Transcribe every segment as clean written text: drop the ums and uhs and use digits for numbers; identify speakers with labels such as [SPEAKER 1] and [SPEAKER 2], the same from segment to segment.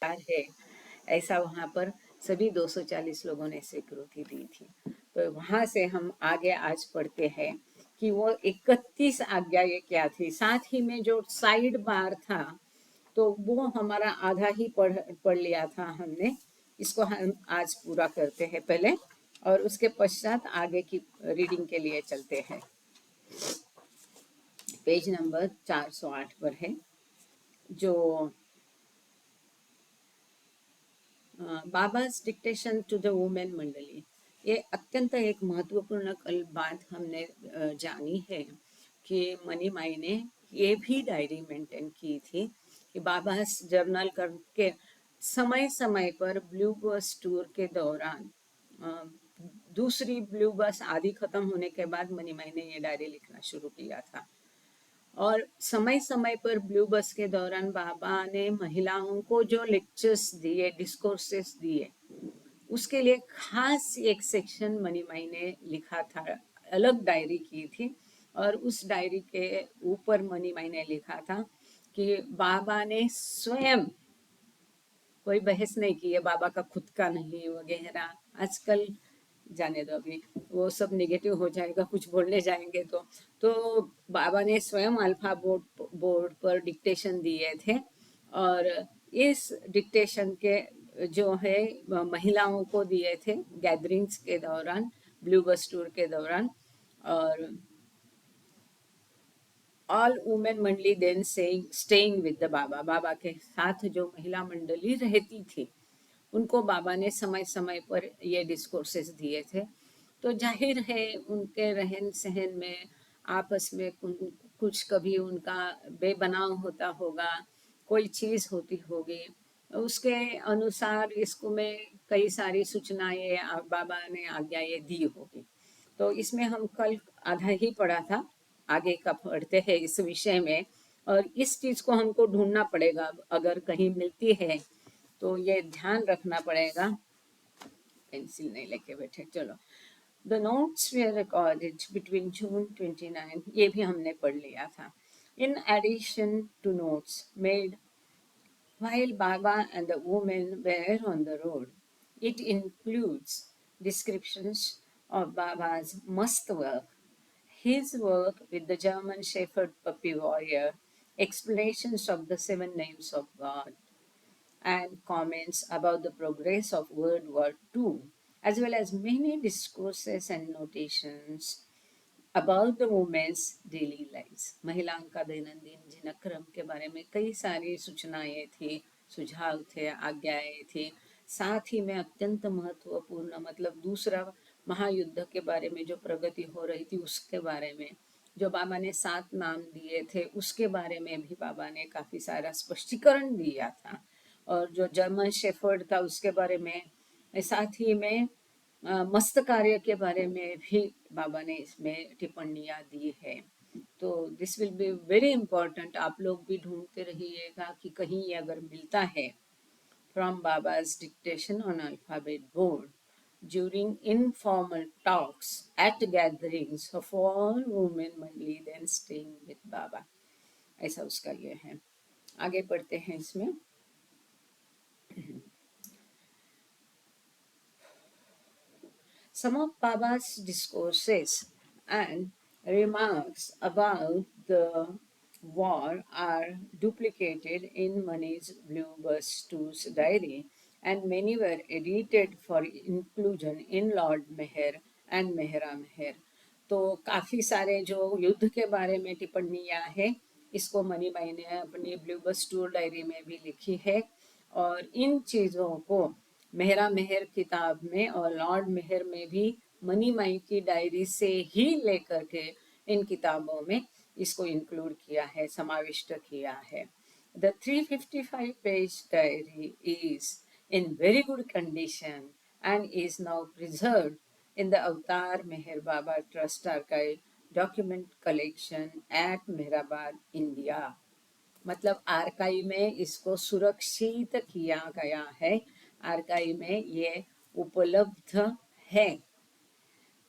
[SPEAKER 1] है, ऐसा वहाँ पर सभी 240 लोगों ने स्वीकृति दी थी। तो वहाँ से हम आगे आज पढ़ते हैं कि वो 31 आज्ञाएं क्या थी। साथ ही में जो साइड बार था तो वो हमारा आधा ही पढ़ लिया था हमने। इसको हम आज पूरा करते हैं पहले, और उसके पश्चात आगे की रीडिंग के लिए चलते हैं। पेज नंबर 408 पर है जो बाबा's डिक्टेशन टू द वुमेन मंडली। ये अत्यंत एक महत्वपूर्ण कल बात हमने जानी है कि मनी माई ने ये भी डायरी मेंटेन की थी कि बाबा's जर्नल करके समय समय पर ब्लू बस टूर के दौरान दूसरी ब्लू बस आदि खत्म होने के बाद मनी माई ने ये डायरी लिखना शुरू किया था। और समय समय पर ब्लू बस के दौरान बाबा ने महिलाओं को जो लेक्चर्स दिए, डिस्कोर्सेस दिए, उसके लिए खास एक सेक्शन मणिमाई ने लिखा था, अलग डायरी की थी। और उस डायरी के ऊपर मणिमाई ने लिखा था कि बाबा ने स्वयं, कोई बहस नहीं की है, बाबा का खुद का नहीं वगैरह। आजकल जाने दो, अभी वो सब नेगेटिव हो जाएगा कुछ बोलने जाएंगे तो बाबा ने स्वयं अल्फा बोर्ड पर डिक्टेशन दिए थे। और इस डिक्टेशन के जो है महिलाओं को दिए थे गैदरिंग्स के दौरान, ब्लू बस टूर के दौरान। और ऑल वुमेन मंडली देन स्टेइंग विद द बाबा, बाबा के साथ जो महिला मंडली रहती थी उनको बाबा ने समय समय पर ये डिस्कोर्सेस दिए थे। तो जाहिर है उनके रहन सहन में आपस में कुछ कभी उनका बेबनाव होता होगा, कोई चीज़ होती होगी, उसके अनुसार इसको में कई सारी सूचनाएं बाबा ने आज्ञाएं दी होगी। तो इसमें हम कल आधा ही पढ़ा था, आगे का पढ़ते हैं इस विषय में। और इस चीज़ को हमको ढूंढना पड़ेगा, अगर कहीं मिलती है तो ये ध्यान रखना पड़ेगा। पेंसिल नहीं लेके बैठे, चलो। The notes were recorded between June 29, ये भी हमने पढ़ लिया था। In addition to notes made while Baba and the women were on the road, it includes descriptions of Baba's must work, his work with the German Shepherd puppy warrior, explanations of the 7 names of God, and comments about the progress of World War II, as well as many discourses and notations about the women's daily lives. महिलाओं का दैनंदिन दिनक्रम के बारे में कई सारी सूचनाएं थी, सुझाव थे, आज्ञाएं थी। साथ ही में अत्यंत महत्वपूर्ण, मतलब दूसरा महायुद्ध के बारे में जो प्रगति हो रही थी उसके बारे में, जो बाबा ने 7 नाम दिए थे उसके बारे में भी बाबा ने काफी सारा स्पष्टीकरण दिया था। और जो जर्मन शेफर्ड था उसके बारे में, साथ ही में मस्त कार्य के बारे में भी बाबा ने इसमें टिप्पणियां दी है। तो this will be very important, आप लोग भी ढूंढते रहिएगा कि कहीं ये अगर मिलता है। From Baba's dictation on alphabet board during informal talks at gatherings of all women मंडली then staying with बाबा, ऐसा उसका ये है। आगे पढ़ते हैं इसमें। Some of Baba's discourses and remarks about the war are duplicated in Mani's Blue Bus 2's diary, and many were edited for inclusion in Lord Meher and Mehra Meher. तो काफ़ी सारे जो युद्ध के बारे में टिप्पणियाँ हैं, इसको मनीबाई ने अपनी ब्लू बस टूर डायरी में भी लिखी है। और इन चीज़ों को मेहरा मेहर किताब में और लॉर्ड मेहर में भी मनी माई की डायरी से ही लेकर के इन किताबों में इसको इंक्लूड किया है, समाविष्ट किया है। The 355 page diary is in very good condition and is now preserved in the Avatar Meher Baba Trust Archive document collection at Mehrabad, India. मतलब आर्काइव में इसको सुरक्षित किया गया है, आर्काइव में ये उपलब्ध है।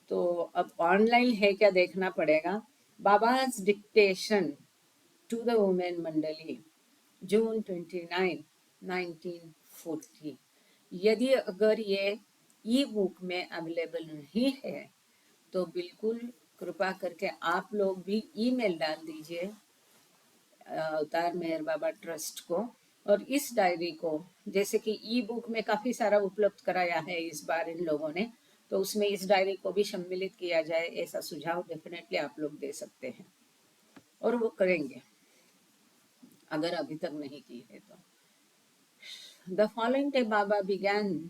[SPEAKER 1] तो अब ऑनलाइन है क्या देखना पड़ेगा। बाबा's डिक्टेशन टू द वुमेन मंडली, जून 29, 19 40। यदि अगर ये ई बुक में अवेलेबल नहीं है तो बिल्कुल कृपा करके आप लोग भी ईमेल डाल दीजिए अवतार मेहर बाबा ट्रस्ट को, और इस डायरी को, जैसे कि ई बुक में काफ़ी सारा उपलब्ध कराया है इस बार इन लोगों ने, तो उसमें इस डायरी को भी सम्मिलित किया जाए, ऐसा सुझाव डेफिनेटली आप लोग दे सकते हैं, और वो करेंगे अगर अभी तक नहीं की है तो। The following day Baba began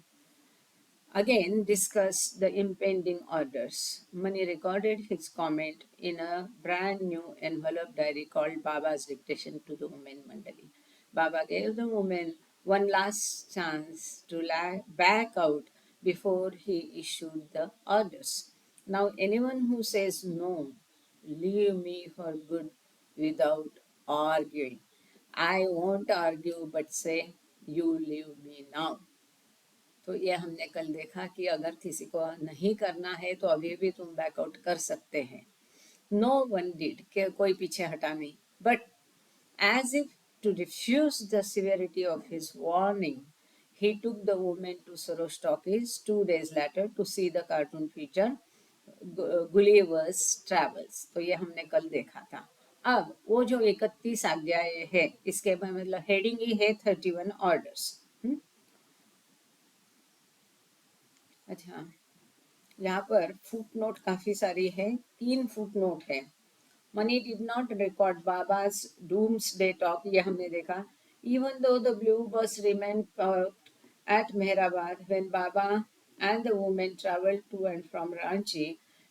[SPEAKER 1] again discussed the impending orders. Mani recorded his comment in a brand new envelope diary called Baba's Dictation to the Women Mandali. Baba gave the women one last chance to back out before he issued the orders. Now, anyone who says no, leave me for good without arguing. I won't argue but say, you leave me now. तो ये हमने कल देखा कि अगर किसी को नहीं करना है तो अभी भी तुम बैकआउट कर सकते हैं। नो वन डिड, के कोई पीछे हटा नहीं, but as if to refuse the severity of his warning he took the woman to Soros Talkies 2 days later to see the cartoon feature Gulliver's Travels। तो ये हमने कल देखा था। अब वो जो 31 आज्ञाएं है, इसके मतलब हेडिंग ही है 31 ऑर्डर्स। अच्छा, यहाँ पर फुट नोट काफी सारी है, 3 फुट नोट है। Mani did not record Baba's doomsday talk, ये हमने देखा। Even though the blue bus remained parked at Mehrabad when Baba and the women traveled to and from Ranchi,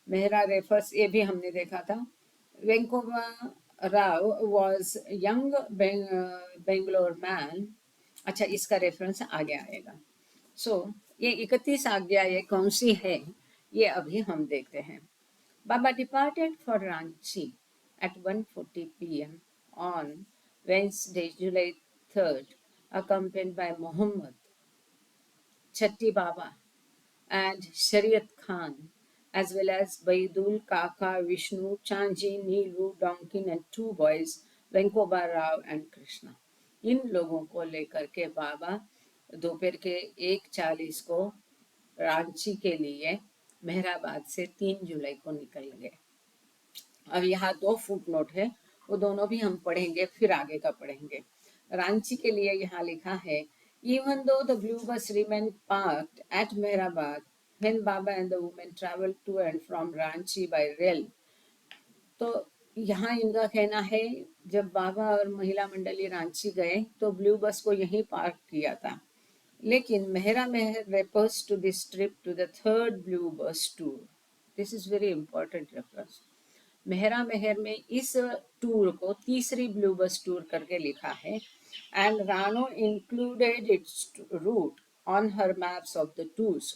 [SPEAKER 1] Mehra refers, ये भी हमने देखा था। वेंकोबा Rao was young Bangalore man। अच्छा, इसका रेफरेंस आगे आएगा। सो ये 31 आज्ञा ये कौन सी है, ये अभी हम देखते हैं। Baba departed for Ranchi at 1:40 p.m. on Wednesday, July 3rd, accompanied by Muhammad, Chatti Baba, and Shariat Khan, as well as Baidul, Kaka, Vishnu, Chanji, Neelu, Donkin, and 2 boys, Venkoba Rao and Krishna. इन लोगों को लेकर के बाबा दोपहर के 1:40 को रांची के लिए Mehrabad से 3 जुलाई को निकल गए। अब यहाँ 2 फुट नोट है, वो दोनों भी हम पढ़ेंगे, फिर आगे का पढ़ेंगे। रांची के लिए यहाँ लिखा है, even though the blue bus remain parked at Meherabad when Baba and the women travel to and from Ranchi by rail. तो यहाँ इनका कहना है जब बाबा और महिला मंडली रांची गए तो ब्लू बस को यहीं पार्क किया था, लेकिन Mehera Meher refers to this trip to the third blue bus tour. This is very important reference. Mehera Meher में इस टूर को तीसरी ब्लू बस टूर करके लिखा है, and Rano included its route on her maps of the tours.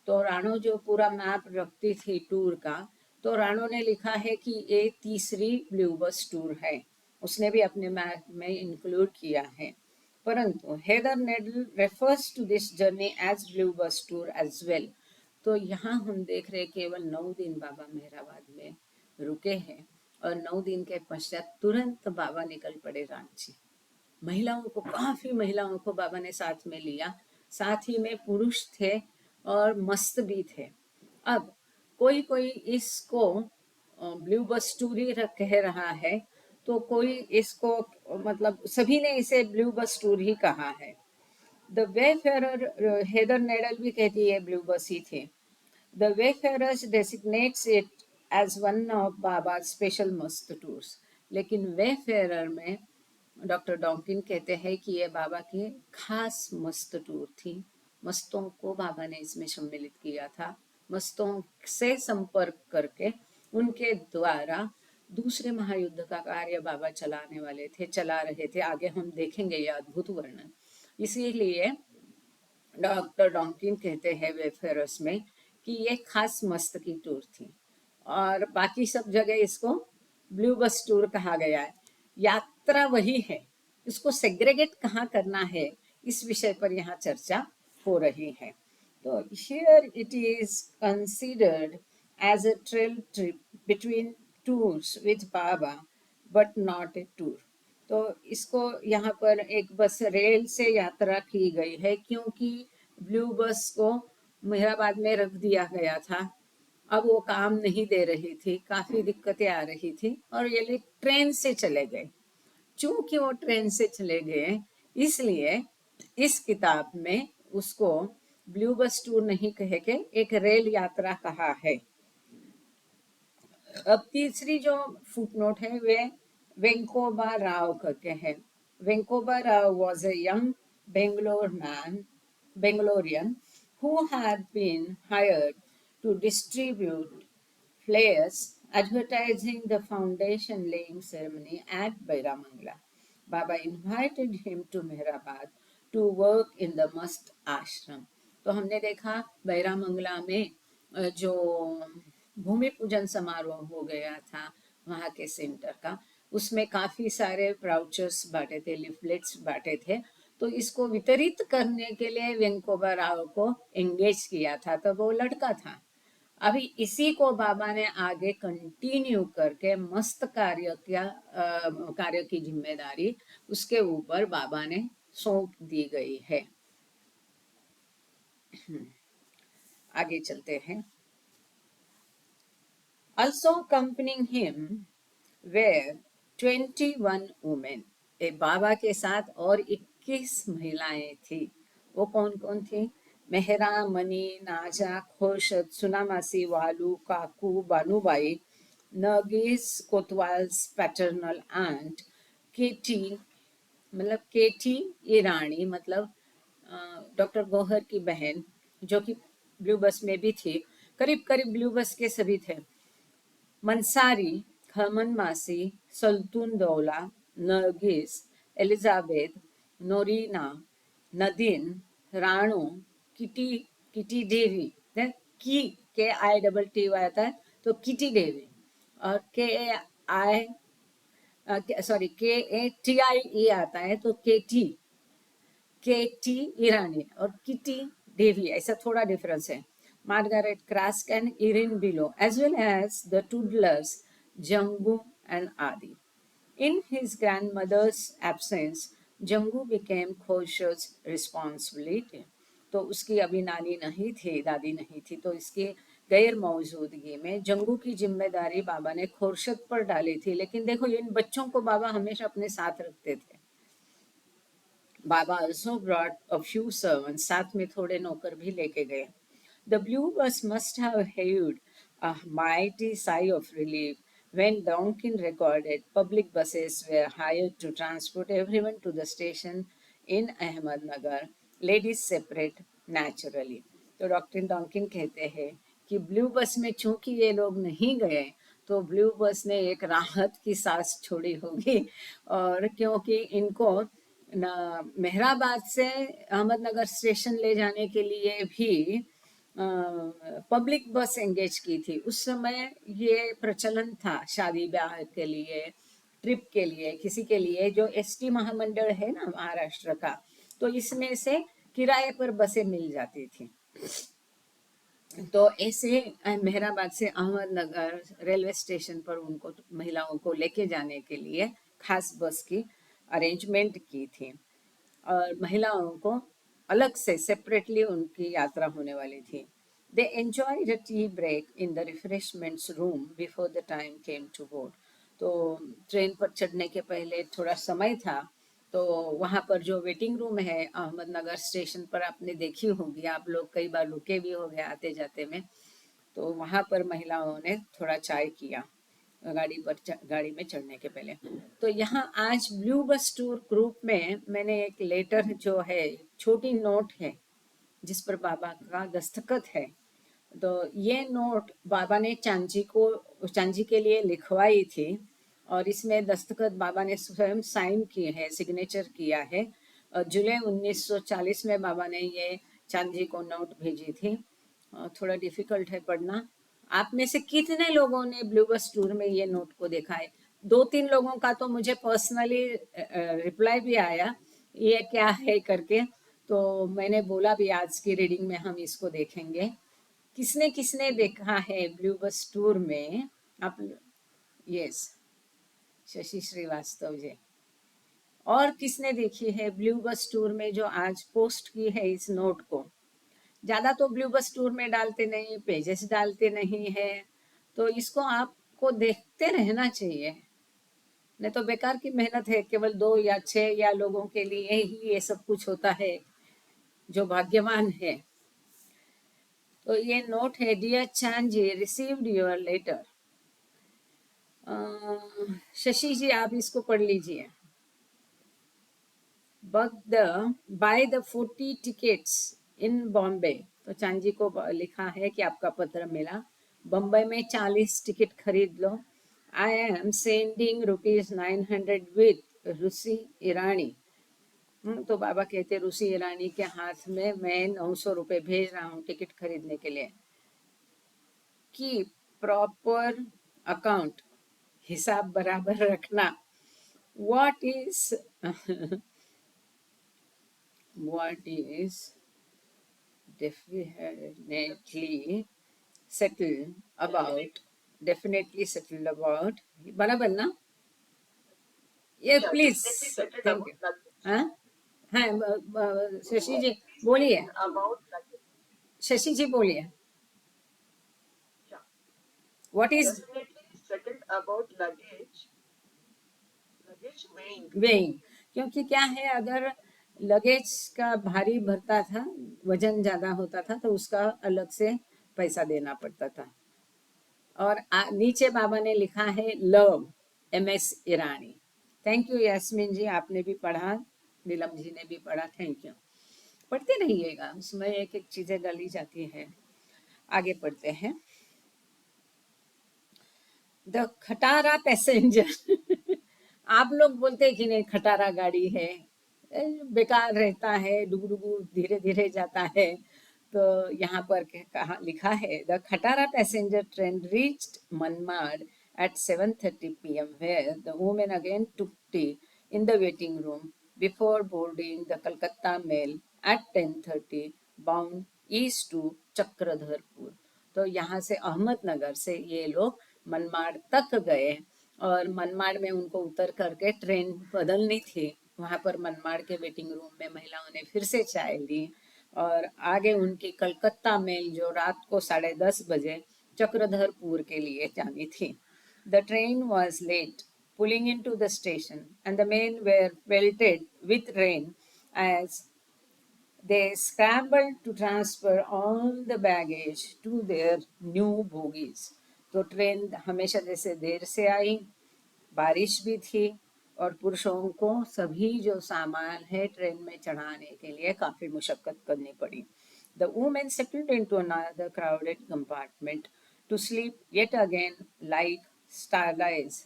[SPEAKER 1] तो रानो जो पूरा मैप रखती थी टूर का, तो रानो ने लिखा है कि ये तीसरी ब्लू बस टूर है, उसने भी अपने मैप में इंक्लूड किया है। परंतु Heather Nadel refers to this journey as blue bus tour as well. तो यहाँ हम देख रहे केवल 9 दिन बाबा मेहराबाद में रुके हैं, और 9 दिन के पश्चात तुरंत बाबा निकल पड़े रांची। महिलाओं को, काफी महिलाओं को बाबा ने साथ में लिया, साथ ही में पुरुष थे और मस्त भी थे। अब कोई कोई इसको ब्लू बस टूर ही कह रहा है, तो कोई इसको, मतलब सभी ने इसे ब्लू बस टूर ही कहा है। द वेफेयर, हेदर नेडल भी कहती है ब्लू बस ही थे। The Wayfarers designates it as one of Baba's special must tours। लेकिन वेफेयर में डॉक्टर डॉन्किन कहते हैं कि ये बाबा की खास मस्त टूर थी। मस्तों को बाबा ने इसमें सम्मिलित किया था, मस्तों से संपर्क करके उनके द्वारा दूसरे महायुद्ध का कार्य बाबा चलाने वाले थे, चला रहे थे। आगे हम देखेंगे ये अद्भुत वर्णन। इसीलिए डॉक्टर डॉन्किन कहते हैं वेफेरस में कि ये खास मस्त की टूर थी, और बाकी सब जगह इसको ब्लू बस टूर कहा गया है। यात्रा वही है, इसको सेग्रेगेट कहाँ करना है, इस विषय पर यहाँ चर्चा हो रही है। तो here it is considered as a trail trip between tours with Baba, but not a tour. तो इसको यहाँ पर एक बस रेल से यात्रा की गई है, क्योंकि ब्लू बस को मेहराबाद में रख दिया गया था। अब वो काम नहीं दे रही थी, काफी दिक्कतें आ रही थी, और ये लोग ट्रेन से चले गए। चूंकि वो ट्रेन से चले गए, इसलिए इस किताब में उसको ब्लू बस टूर नहीं कह के एक रेल यात्रा कहा है। अब तीसरी जो फुटनोट है वे वेंकोबा राव करके है। वेंकोबा Rao was a young Bangalorean who had been hired to distribute flyers advertising the foundation laying ceremony at Bairamangla. Baba invited him to Mehrabad to work in the Mast Ashram. तो हमने देखा बैरामंगला में जो भूमि पूजन समारोह हो गया था वहाँ के सेंटर का, उसमें काफी सारे प्राउचर्स बांटे थे, लिफलेट्स बांटे थे। तो इसको वितरित करने के लिए वेंकोबा राव को एंगेज किया था, तो वो लड़का था। अभी इसी को बाबा ने आगे कंटिन्यू करके मस्त कार्य की जिम्मेदारी उसके ऊपर बाबा ने सौंप दी गई है। आगे चलते हैं। Also accompanying him were 21 women. ए बाबा के साथ और 21 महिलाएं थी। वो कौन कौन थी? मेहरा, मनी, नाजा, खोशद, सुनामासी, वालू, काकू, बानूबाई, नगीस कोतवाल्स पैटर्नल आंट, केटी मतलब केटी ईरानी मतलब डॉक्टर गौहर की बहन, जो कि ब्लू बस में भी थी। करीब करीब ब्लू बस के सभी थे। Mansari, Khaman Masi, Sultoon Daula, Nargis, Elizabeth, Norina, Nadine, Rano, Kitty Kitty Davy, की के आई डबल टी वाई आता है तो किटी देवी, और के आई सॉरी के ए टी आई ई आता है तो के टी ईरानी, और किटी देवी, ऐसा थोड़ा डिफरेंस है। Margaret Craske and Irene Billo as well as the toddlers Jangu and Adi. In his grandmother's absence, Jangu became Khosrow's responsibility. तो उसकी अभी नानी नहीं थी, दादी नहीं थी, तो इसकी गैर मौजूदगी में जंगू की जिम्मेदारी बाबा ने खुर्शद पर डाली थी। लेकिन देखो इन बच्चों को बाबा हमेशा अपने साथ रखते थे। बाबा also brought a few servants, साथ में थोड़े नौकर भी लेके गए। The blue bus must have heaved a mighty sigh of relief when Donkin recorded public buses were hired to transport everyone to the station in Ahmednagar, ladies separate naturally. तो doctor डॉन्किन कहते हैं कि ब्लू बस में चूंकि ये लोग नहीं गए, तो ब्लू बस ने एक राहत की सांस छोड़ी होगी, और क्योंकि इनको मेहराबाद से अहमदनगर स्टेशन ले जाने के लिए भी पब्लिक बस एंगेज की थी। उस समय ये प्रचलन था शादी ब्याह के लिए, ट्रिप के लिए, किसी के लिए जो एसटी महामंडल है ना महाराष्ट्र का, तो इसमें से किराए पर बसें मिल जाती थी। तो ऐसे मेहराबाद से अहमदनगर रेलवे स्टेशन पर उनको महिलाओं को लेके जाने के लिए खास बस की अरेंजमेंट की थी, और महिलाओं को अलग से सेपरेटली उनकी यात्रा होने वाली थी। They enjoyed a tea break in the refreshments room before the time came to board. तो ट्रेन पर चढ़ने के पहले थोड़ा समय था, तो वहाँ पर जो वेटिंग रूम है अहमदनगर स्टेशन पर, आपने देखी होगी, आप लोग कई बार रुके भी हो गए आते जाते में, तो वहाँ पर महिलाओं ने थोड़ा चाय किया गाड़ी में चढ़ने के पहले। तो यहाँ आज ब्लू बस टूर ग्रुप में मैंने एक लेटर जो है, छोटी नोट है जिस पर बाबा का दस्तखत है, तो ये नोट बाबा ने चांजी के लिए लिखवाई थी, और इसमें दस्तखत बाबा ने स्वयं साइन किए हैं, सिग्नेचर किया है। जुलाई 1940 में बाबा ने ये चांदी को नोट भेजी थी। थोड़ा डिफिकल्ट है पढ़ना। आप में से कितने लोगों ने ब्लू बस टूर में ये नोट को देखा है? 2-3 लोगों का तो मुझे पर्सनली रिप्लाई भी आया, ये क्या है करके, तो मैंने बोला भी आज की रीडिंग में हम इसको देखेंगे। किसने किसने देखा है ब्लू बस टूर में? आप यस, शशि श्रीवास्तव जी, और किसने देखी है ब्लू बस टूर में जो आज पोस्ट की है इस नोट को? ज्यादा तो ब्लू बस टूर में डालते नहीं, पेजेस डालते नहीं है, तो इसको आपको देखते रहना चाहिए, नहीं तो बेकार की मेहनत है। केवल 2 या 6 या लोगों के लिए ही ये सब कुछ होता है, जो भाग्यवान है। तो ये नोट है, डियर चांद जी, रिसीव्ड योर लेटर। शशि जी आप इसको पढ़ लीजिए। बाय द 40 टिकट्स इन बॉम्बे। तो चांद जी को लिखा है कि आपका पत्र मिला, बम्बई में 40 टिकट खरीद लो। आई एम सेंडिंग ₹900 विद रूसी ईरानी। तो बाबा कहते रूसी ईरानी के हाथ में मैं 900 रुपए भेज रहा हूँ टिकट खरीदने के लिए। की प्रॉपर अकाउंट, हिसाब बराबर रखना। What is what is definitely settled about, definitely settled about, बराबर ना? ये प्लीज, थैंक यू। हाँ हाँ, शशि जी बोलिए, शशि जी बोलिए। What is
[SPEAKER 2] settled about luggage
[SPEAKER 1] weighing? क्योंकि क्या है, अगर लगेज का भारी भरता था, वजन ज्यादा होता था, तो उसका अलग से पैसा देना पड़ता था। और नीचे बाबा ने लिखा है love, MS Irani. Thank you Yasmin ji, आपने भी पढ़ा, नीलम जी ने भी पढ़ा, थैंक यू। पढ़ते रहिएगा, उसमें एक एक चीजें डाली जाती है। आगे पढ़ते हैं। द खटारा पैसेंजर आप लोग बोलते हैं कि नहीं खटारा गाड़ी है, बेकार रहता है, डुगडुगु धीरे धीरे जाता है। तो यहाँ पर कहा लिखा है, द खटारा passenger train reached Manmad at 7:30 p.m. where the woman again took tea in the waiting room before boarding the Calcutta mail at 10:30 bound east to Chakradharpur. तो यहाँ से अहमदनगर से ये लोग मनमाड़ तक गए, और मनमाड़ में उनको उतर करके ट्रेन बदलनी थी। वहां पर मनमाड़ के वेटिंग रूम में महिलाओं ने फिर से चाय ली, और आगे उनकी कलकत्ता मेल जो रात को 10:30 बजे चक्रधरपुर के लिए जानी थी। The train was late pulling in to the station and the men were pelted with rain as they scrambled to transfer all the baggage to their new bogies। तो ट्रेन हमेशा जैसे देर से आई, बारिश भी थी, और पुरुषों को सभी जो सामान है ट्रेन में चढ़ाने के लिए काफी मुशक्कत करनी पड़ी। The women settled into another crowded compartment to sleep yet again like sardines।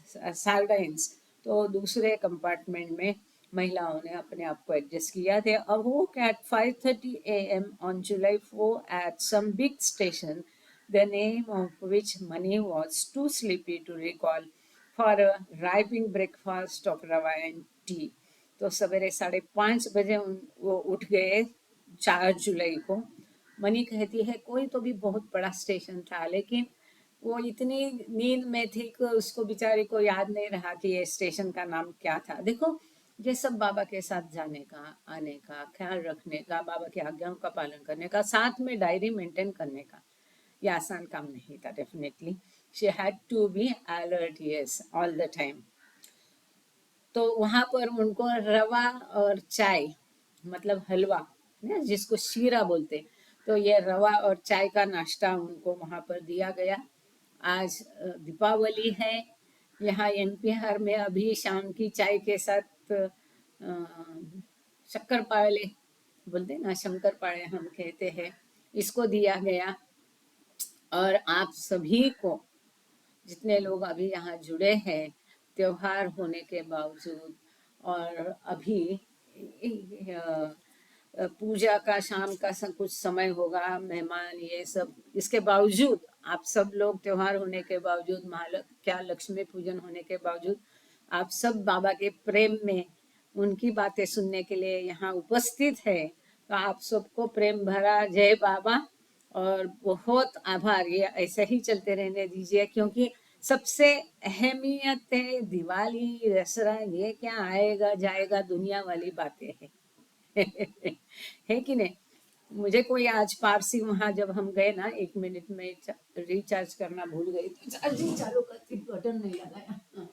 [SPEAKER 1] तो दूसरे कंपार्टमेंट में महिलाओं ने अपने आप को एडजस्ट किया। थे awoke at 5:30 a.m. on July 4 at some big station, the name of which Mani was too sleepy to recall, for a ripening breakfast of rava and tea। तो सवेरे 5:30 बजे वो उठ गए 4 जुलाई को। मनी कहती है कोई तो भी बहुत बड़ा स्टेशन था, लेकिन वो इतनी नींद में थी कि उसको बेचारी को याद नहीं रहा कि ये स्टेशन का नाम क्या था। देखो, ये सब बाबा के साथ जाने का, आने का, ख्याल रखने का, बाबा की आज्ञाओं का पालन करने का, साथ में डायरी मेंटेन करने का, ये आसान काम नहीं था। Definitely she had to be alert, yes, all the time. तो वहां पर उनको रवा और चाय, मतलब हलवा ना, जिसको शीरा बोलते, तो ये रवा और चाय का नाश्ता उनको वहां पर दिया गया। आज दीपावली है, यहाँ NPR में अभी शाम की चाय के साथ शक्कर पाले बोलते ना, शंकर पाले हम कहते हैं, इसको दिया गया। और आप सभी को, जितने लोग अभी यहाँ जुड़े हैं, त्योहार होने के बावजूद, और अभी पूजा का शाम का कुछ समय होगा, मेहमान ये सब, इसके बावजूद आप सब लोग, त्योहार होने के बावजूद, क्या लक्ष्मी पूजन होने के बावजूद, आप सब बाबा के प्रेम में उनकी बातें सुनने के लिए यहाँ उपस्थित है। तो आप सबको प्रेम भरा जय बाबा, और बहुत आभार। ये ऐसे ही चलते रहने दीजिए, क्योंकि सबसे अहमियत है दिवाली, दशहरा, ये क्या आएगा जाएगा दुनिया वाली बातें हैं। है कि नहीं? मुझे कोई आज पारसी, वहां जब हम गए ना, 1 मिनट में रिचार्ज करना भूल गई तो चार्जिंग चालू करती, बटन नहीं लगाया।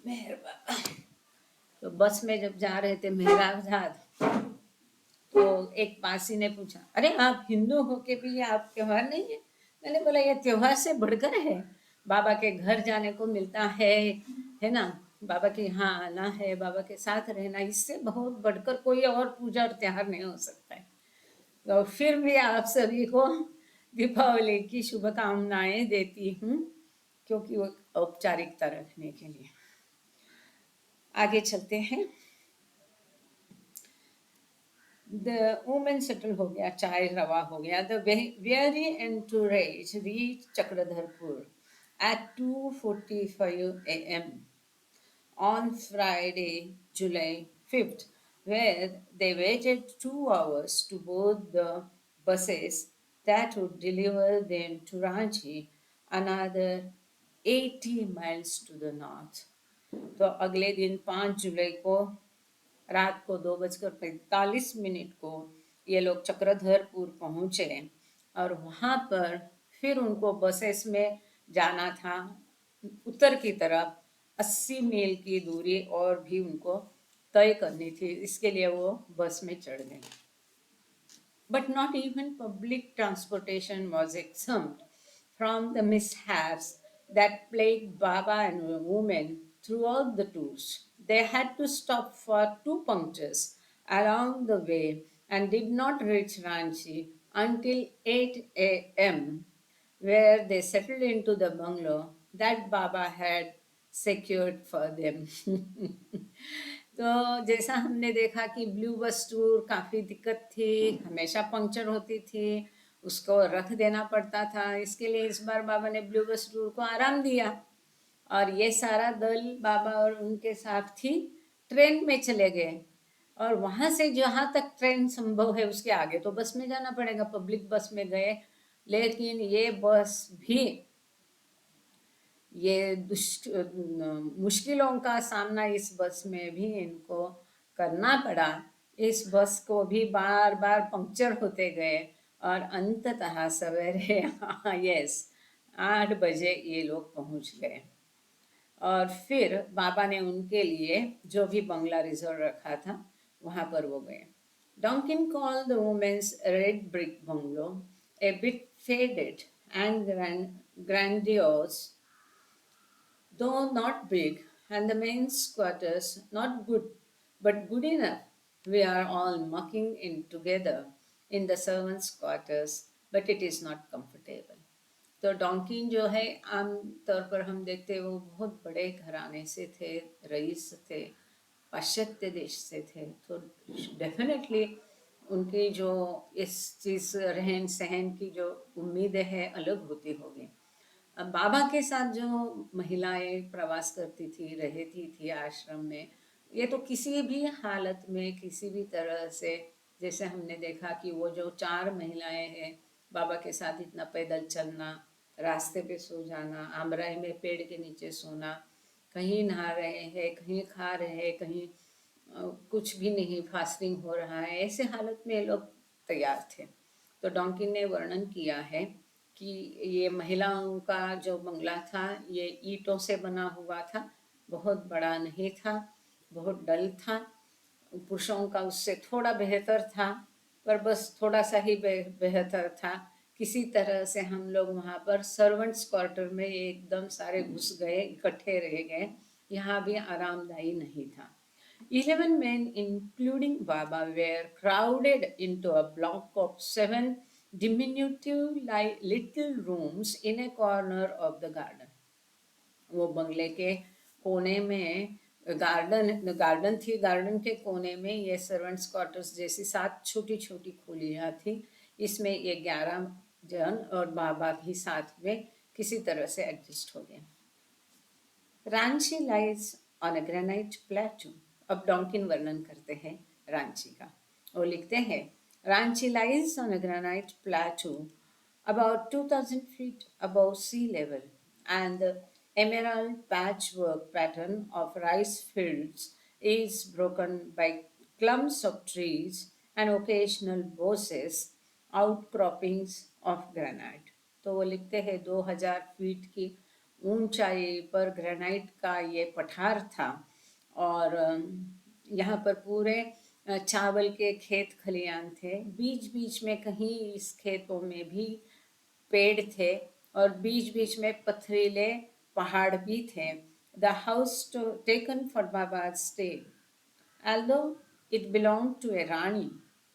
[SPEAKER 1] मेहरबान। तो बस में जब जा रहे थे मेहराबाद, तो एक पारसी ने पूछा, अरे आप हिंदू होके भी ये आप त्योहार नहीं है? मैंने बोला ये त्योहार से बढ़कर है, बाबा के घर जाने को मिलता है ना, बाबा के यहाँ आना है, बाबा के साथ रहना, इससे बहुत बढ़कर कोई और पूजा और त्योहार नहीं हो सकता है। तो फिर भी आप सभी को दीपावली की शुभकामनाएं देती हूँ, क्योंकि वो औपचारिकता रखने के लिए। आगे चलते हैं। The woman settle हो गया, चाय रवा हो गया. The weary entourage reached Chakradharpur at 2:45 a.m. on Friday, July 5th, where they waited 2 hours to board the buses that would deliver them to Ranchi, another 80 miles to the north. तो अगले दिन 5 जुलाई को रात को 2:45 को ये लोग चक्रधरपुर पहुंचे, और वहां पर फिर उनको बसेस में जाना था उत्तर की तरफ, 80 मील की दूरी और भी उनको तय करनी थी, इसके लिए वो बस में चढ़ गए। But not even public transportation was exempt from the mishaps that plagued Baba and the women throughout the tours. They had to stop for 2 punctures along the way and did not reach Ranchi until 8 a.m., where they settled into the bungalow that Baba had secured for them. तो जैसा हमने देखा कि blue bus tour काफ़ी दिक्कत थी, हमेशा puncture होती थी, उसको रख देना पड़ता था, इसके लिए इस बार बाबा ने ब्लू बस टूर को आराम दिया, और ये सारा दल बाबा और उनके साथ थी ट्रेन में चले गए, और वहाँ से जहाँ तक ट्रेन संभव है उसके आगे तो बस में जाना पड़ेगा, पब्लिक बस में गए, लेकिन ये बस भी ये मुश्किलों का सामना इस बस में भी इनको करना पड़ा। इस बस को भी बार बार पंक्चर होते गए, और अंततः सवेरे यस 8 बजे ये लोग पहुंच गए, और फिर बाबा ने उनके लिए जो भी बंगला रिजर्व रखा था वहां पर वो गए। Donkin called the woman's red brick bungalow a bit faded and grandiose, though not big, and the men's quarters not good, but good enough. We are all mucking in together in the servants' quarters, but it is not comfortable. तो डॉन्किन जो है आम तौर पर हम देखते हैं वो बहुत बड़े घराने से थे, रईस थे, पाश्चात्य देश से थे, तो डेफिनेटली उनकी जो इस चीज़ रहन सहन की जो उम्मीदें हैं अलग होती होगी। अब बाबा के साथ जो महिलाएं प्रवास करती थी, रहती थी आश्रम में, ये तो किसी भी हालत में किसी भी तरह से, जैसे हमने देखा कि वो जो 4 महिलाएं हैं बाबा के साथ इतना पैदल चलना, रास्ते पे सो जाना, आमराई में पेड़ के नीचे सोना, कहीं नहा रहे हैं, कहीं खा रहे हैं, कहीं कुछ भी नहीं, फास्टिंग हो रहा है, ऐसे हालत में ये लोग तैयार थे। तो डॉन्किन ने वर्णन किया है कि ये महिलाओं का जो बंगला था ये ईंटों से बना हुआ था, बहुत बड़ा नहीं था, बहुत डल था, पुरुषों का उससे थोड़ा बेहतर था, पर बस थोड़ा सा ही बेहतर था। किसी तरह से हम लोग वहाँ पर सर्वेंट्स क्वार्टर में एकदम सारे घुस गए, इकट्ठे रह गए, यहाँ भी आरामदायी नहीं था। 11 men, including Baba, were crowded into a block of 7 diminutive little rooms in a corner of the garden. वो बंगले के कोने में गार्डन थी, गार्डन के कोने में ये सर्वेंट्स क्वार्टर्स जैसी 7 छोटी छोटी खोलियाँ थी, इसमें ये 11 जन और बाबा भी साथ में किसी तरह से एडजस्ट हो गए। Ranchi lies on a granite प्लेटू। अब डॉन्किन वर्णन करते हैं रांची का। वो लिखते हैं, Ranchi lies on a granite प्लेटू about 2000 feet above sea level, and the emerald patchwork pattern of rice fields is broken by clumps of trees and occasional bosses, outcroppings of granite. तो वो लिखते हैं 2000 फीट की ऊंचाई पर ग्रेनाइट का ये पठार था और यहाँ पर पूरे चावल के खेत खलियान थे। बीच बीच में कहीं इस खेतों में भी पेड़ थे और बीच बीच में पथरीले पहाड़ भी थे। The house taken for Baba's stay, although it belonged to a Rani,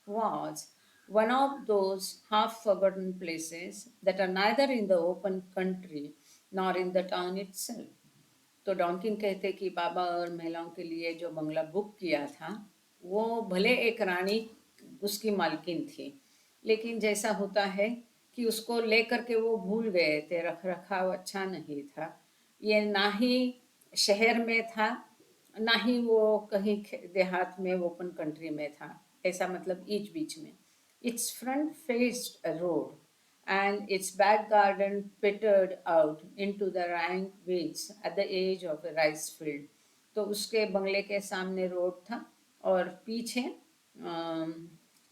[SPEAKER 1] was one of those half forgotten places that are neither in the open country nor in the town itself. तो डॉकिन कहते कि बाबा और महिलाओं के लिए जो बंगला बुक किया था वो भले एक रानी उसकी मालकिन थी, लेकिन जैसा होता है कि उसको लेकर के वो भूल गए थे, रख रखाव अच्छा नहीं था। ये ना ही शहर में था, ना ही वो कहीं देहात में ओपन कंट्री में था, ऐसा मतलब बीच बीच में। It's front faced a road and its back garden petered out into the rank weeds at the edge of a rice field. तो उसके बंगले के सामने रोड था और पीछे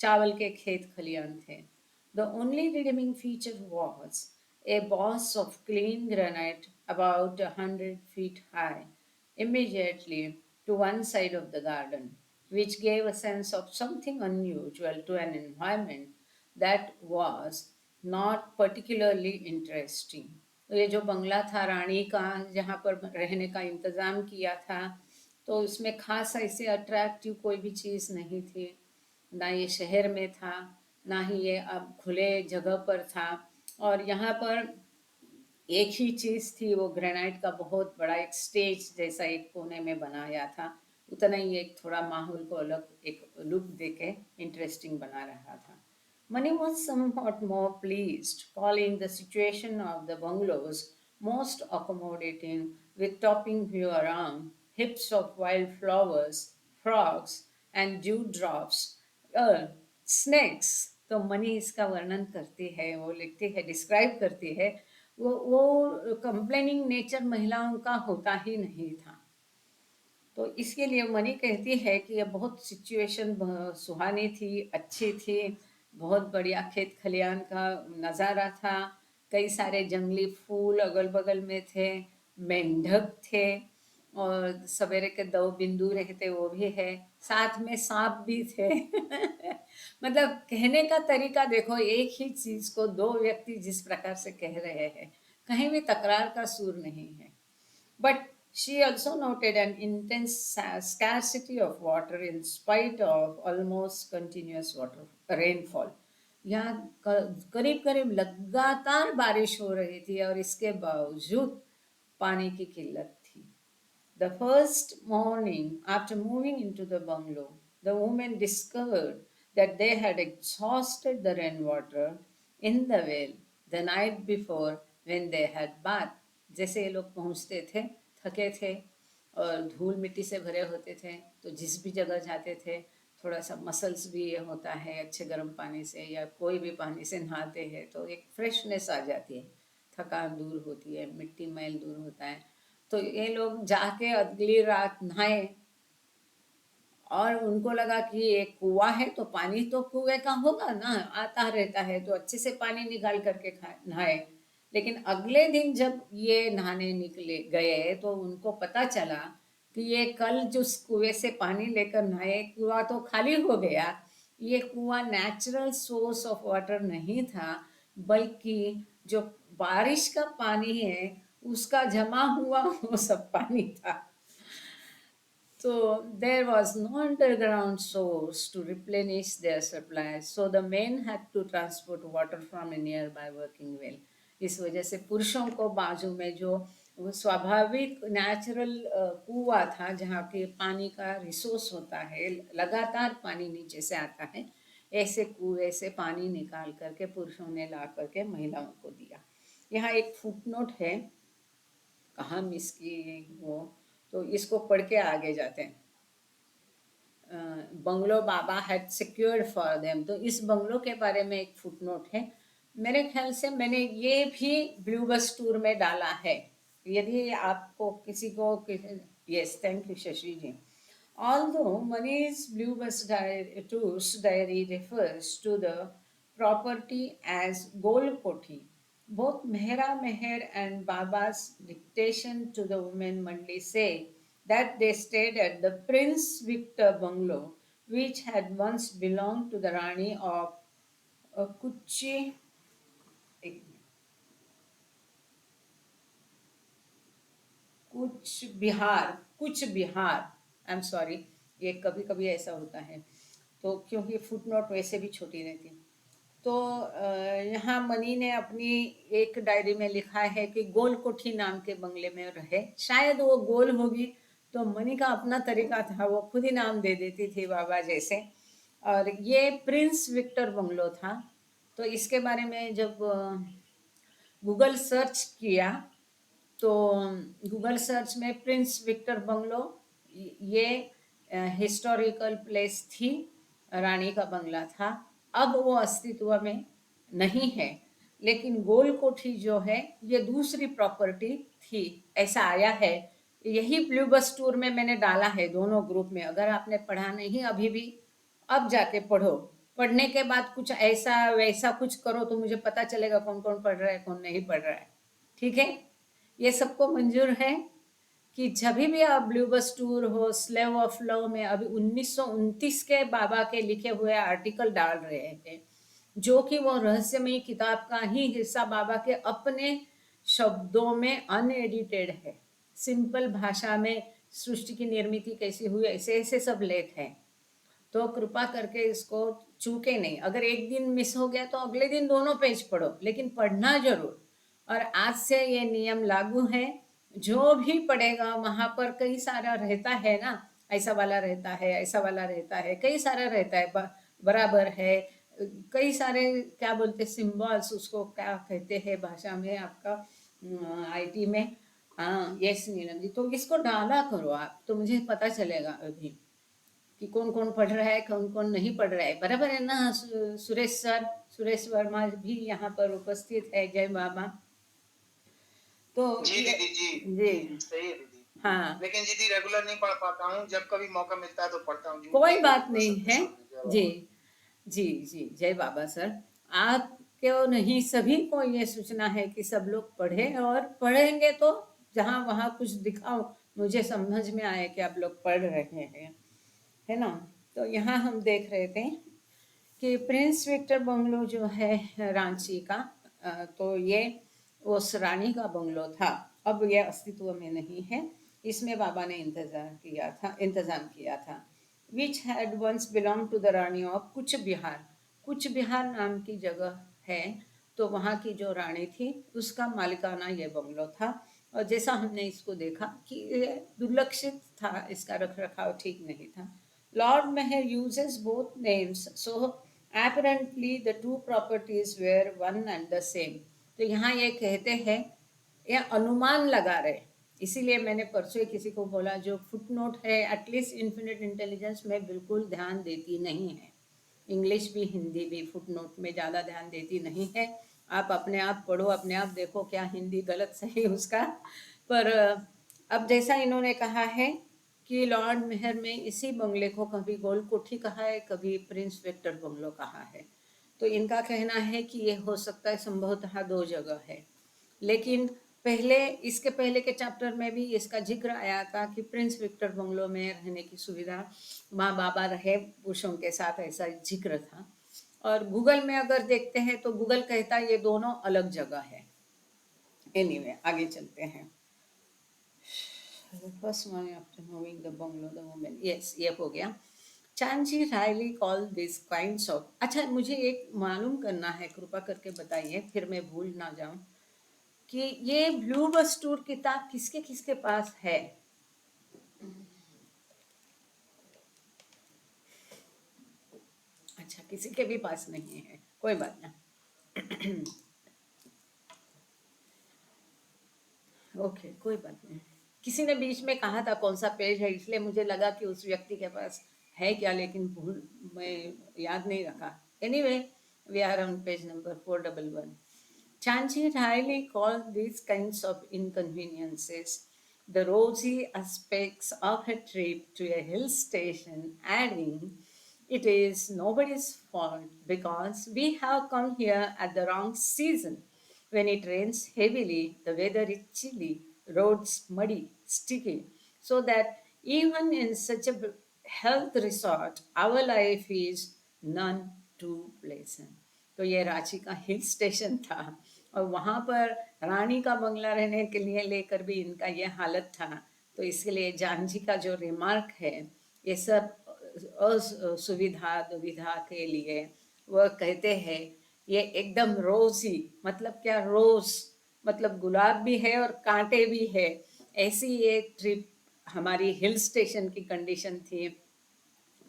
[SPEAKER 1] चावल के खेत खलियान थे। The only redeeming feature was a boss of clean granite about 100 feet high, immediately to one side of the garden, which gave a sense of something unusual to an environment that was not particularly interesting. तो ये जो बंगला था रानी का जहाँ पर रहने का इंतज़ाम किया था, तो उसमें खास ऐसे अट्रैक्टिव कोई भी चीज़ नहीं थी, ना ये शहर में था, ना ही ये अब खुले जगह पर था। और यहाँ पर एक ही चीज़ थी, वो ग्रेनाइट का बहुत बड़ा एक स्टेज जैसा एक कोने में बनाया था, उतना ही एक थोड़ा माहौल को अलग एक लुक देके इंटरेस्टिंग बना रहा था। Mani was somewhat more pleased, calling the situation of the bungalows most accommodating, with topping view around, hips of wild flowers, frogs, and dewdrops, snakes। तो मनी इसका वर्णन करती है, वो लिखती है, डिस्क्राइब करती है। वो कंप्लेनिंग नेचर महिलाओं का होता ही नहीं था। तो इसके लिए मनी कहती है कि ये बहुत सिचुएशन सुहानी थी, अच्छी थी, बहुत बढ़िया खेत खलियान का नज़ारा था, कई सारे जंगली फूल अगल बगल में थे, मेंढक थे और सवेरे के 2 बिंदु रहते वो भी है, साथ में सांप भी थे। मतलब कहने का तरीका देखो, एक ही चीज को 2 व्यक्ति जिस प्रकार से कह रहे हैं, कहीं भी तकरार का सुर नहीं है। But she also noted an intense scarcity of water in spite of almost continuous rainfall. यहाँ करीब करीब लगातार बारिश हो रही थी और इसके बावजूद पानी की किल्लत थी। The first morning after moving into the bungalow, the women discovered that they had exhausted the rainwater in the well the night before when they had bath. जैसे ये लोग पहुँचते थे, थके थे और धूल मिट्टी से भरे होते थे, तो जिस भी जगह जाते थे थोड़ा सा मसल्स भी ये होता है, अच्छे गर्म पानी से या कोई भी पानी से नहाते हैं तो एक फ्रेशनेस आ जाती है, थकान दूर होती है, मिट्टी मैल दूर होता है। तो ये लोग जाके अगली रात नहाए और उनको लगा कि एक कुआं है तो पानी तो कुएं का होगा ना, आता रहता है, तो अच्छे से पानी निकाल करके नहाए। लेकिन अगले दिन जब ये नहाने निकले गए तो उनको पता चला कि ये कल जो कुएं से पानी लेकर नहाए, कुआं तो खाली हो गया। ये कुआं नेचुरल सोर्स ऑफ वाटर नहीं था, बल्कि जो बारिश का पानी है उसका जमा हुआ वो सब पानी था। So there was no underground source to replenish their supplies, so the men had to transport water from a nearby working well. इस वजह से पुरुषों को बाजू में जो वो स्वाभाविक नेचुरल कुआं था जहाँ के पानी का रिसोर्स होता है, लगातार पानी नीचे से आता है, ऐसे कुएं से पानी निकाल करके पुरुषों ने ला करके महिलाओं को दिया। यहाँ एक फुटनोट है, कहाँ मिस की वो, तो इसको पढ़ के आगे जाते हैं। Bungalow Baba had secured for them, तो इस बंगलो के बारे में एक फुटनोट है। मेरे ख्याल से मैंने ये भी ब्लू बस टूर में डाला है, यदि आपको किसी को, yes thank you Shashi ji, although Mani's Blue Bus Tours diary refers to the property as Gold Koti, both Mehra Meher and Baba's dictation to the women Mandi say that they stayed at the Prince Victor bungalow, which had once belonged to the Rani of Kuchi. कुछ Bihar, I am sorry, ये कभी कभी ऐसा होता है, तो क्योंकि foot note वैसे भी छोटी रहती। तो यहाँ मनी ने अपनी एक डायरी में लिखा है कि गोल कोठी नाम के बंगले में रहे, शायद वो गोल होगी, तो मनी का अपना तरीका था, वो खुद ही नाम दे देती थी बाबा जैसे। और ये प्रिंस विक्टर बंगलो था। तो इसके बारे में जब गूगल सर्च किया तो गूगल सर्च में प्रिंस विक्टर बंगलो, ये हिस्टोरिकल प्लेस थी, रानी का बंगला था। अब वो अस्तित्व में नहीं है, लेकिन गोल कोठी जो है ये दूसरी प्रॉपर्टी थी, ऐसा आया है। यही ब्लू बस टूर में मैंने डाला है दोनों ग्रुप में, अगर आपने पढ़ा नहीं अभी भी, अब जाके पढ़ो, पढ़ने के बाद कुछ ऐसा वैसा कुछ करो तो मुझे पता चलेगा कौन कौन पढ़ रहा है कौन नहीं पढ़ रहा है। ठीक है, ये सबको मंजूर है कि जब भी आप ब्लू बस टूर हो, स्लेव ऑफ लव में अभी 1929 के बाबा के लिखे हुए आर्टिकल डाल रहे हैं, जो कि वो रहस्यमयी किताब का ही हिस्सा, बाबा के अपने शब्दों में अनएडिटेड है, सिंपल भाषा में सृष्टि की निर्मिति कैसी हुई ऐसे ऐसे सब लेख हैं। तो कृपा करके इसको चूके नहीं, अगर एक दिन मिस हो गया तो अगले दिन दोनों पेज पढ़ो, लेकिन पढ़ना जरूर। और आज से ये नियम लागू है, जो भी पढ़ेगा वहां पर कई सारा रहता है ना, ऐसा वाला रहता है, ऐसा वाला रहता है, कई सारा रहता है, बराबर है, कई सारे क्या बोलते सिंबल्स, उसको क्या कहते हैं भाषा में आपका आईटी में। हाँ यस नीलम जी, तो इसको डाला करो आप, तो मुझे पता चलेगा अभी कि कौन कौन पढ़ रहा है कौन कौन नहीं पढ़ रहा है। बराबर है ना सुरेश सर, सुरेश वर्मा भी यहाँ पर उपस्थित है, जय बाबा। तो
[SPEAKER 2] जी दीदी जी
[SPEAKER 1] जी
[SPEAKER 2] सही है दीदी।
[SPEAKER 1] हाँ,
[SPEAKER 2] लेकिन दीदी रेगुलर नहीं पढ़ पाता हूँ, जब कभी मौका मिलता है तो पढ़ता हूँ।
[SPEAKER 1] कोई बात नहीं है। जी जी जी, जय बाबा सर। आपको नहीं, सभी को ये सूचना है कि सब लोग पढ़े, और पढ़ेंगे तो जहाँ वहाँ कुछ दिखाओ, मुझे समझ में आए कि आप लोग पढ़ रहे हैं, है ना। तो यहाँ हम देख रहे थे कि प्रिंस विक्टर बंगलो जो है रांची का, तो ये उस रानी का बंगलो था, अब यह अस्तित्व में नहीं है। इसमें बाबा ने इंतजाम किया था, which had once belong to the Rani of Cooch Behar. कुछ बिहार नाम की जगह है, तो वहाँ की जो रानी थी उसका मालिकाना ये बंगलो था। और जैसा हमने इसको देखा कि ये दुर्लक्षित था, इसका रख रखाव ठीक नहीं था। Lord Mehar uses both names, so apparently the two properties were one and the same। तो यहाँ ये कहते हैं, ये अनुमान लगा रहे, इसीलिए मैंने परसों किसी को बोला जो फुटनोट है एटलीस्ट इन्फिनिट इंटेलिजेंस में बिल्कुल ध्यान देती नहीं है, इंग्लिश भी हिंदी भी फुटनोट में ज़्यादा ध्यान देती नहीं है। आप अपने आप पढ़ो, अपने आप देखो क्या हिंदी गलत सही उसका। पर अब जैसा इन्होंने कहा है कि लॉर्ड मेहर में इसी बंगले को कभी गोल कोठी कहा है, कभी प्रिंस विक्टर बंगलो कहा है। तो इनका कहना है कि ये हो सकता है संभवतः दो जगह है, लेकिन पहले, इसके पहले के चैप्टर में भी इसका जिक्र आया था कि प्रिंस विक्टर बंगलो में रहने की सुविधा, माँ बाबा रहे पुरुषों के साथ, ऐसा जिक्र था। और गूगल में अगर देखते हैं तो गूगल कहता है ये दोनों अलग जगह है। एनीवे आगे चलते हैं। First one after moving the bungalow the women, yes ये हो गया। Chanji rarely call this kinds of, अच्छा मुझे एक मालूम करना है, कृपा करके बताइए फिर मैं भूल ना जाऊं, कि ये ब्लू बस टूर किताब किसके किसके पास है। अच्छा किसी के भी पास नहीं है, कोई बात ना। ओके कोई बात नहीं। किसी ने बीच में कहा था कौन सा पेज है, इसलिए मुझे लगा कि उस व्यक्ति के पास है क्या, लेकिन भूल मैं याद नहीं रखा। Anyway we are on page number 411। Chanji Riley called these kinds of inconveniences the rosy aspects of a trip to a hill station, adding, it is nobody's fault because we have come here at the wrong season. When it rains heavily, the weather is chilly, roads muddy, sticky, so that even in such a health resort, our life is none too pleasant. तो ये रांची का hill station था और वहाँ पर रानी का बंगला रहने के लिए लेकर भी इनका ये हालत था। तो इसके लिए जानजी का जो रिमार्क है ये सब असुविधा दुविधा के लिए वह कहते हैं ये एकदम रोजी, मतलब क्या, रोज मतलब गुलाब भी है और कांटे भी है, ऐसी ये ट्रिप हमारी हिल स्टेशन की कंडीशन थी।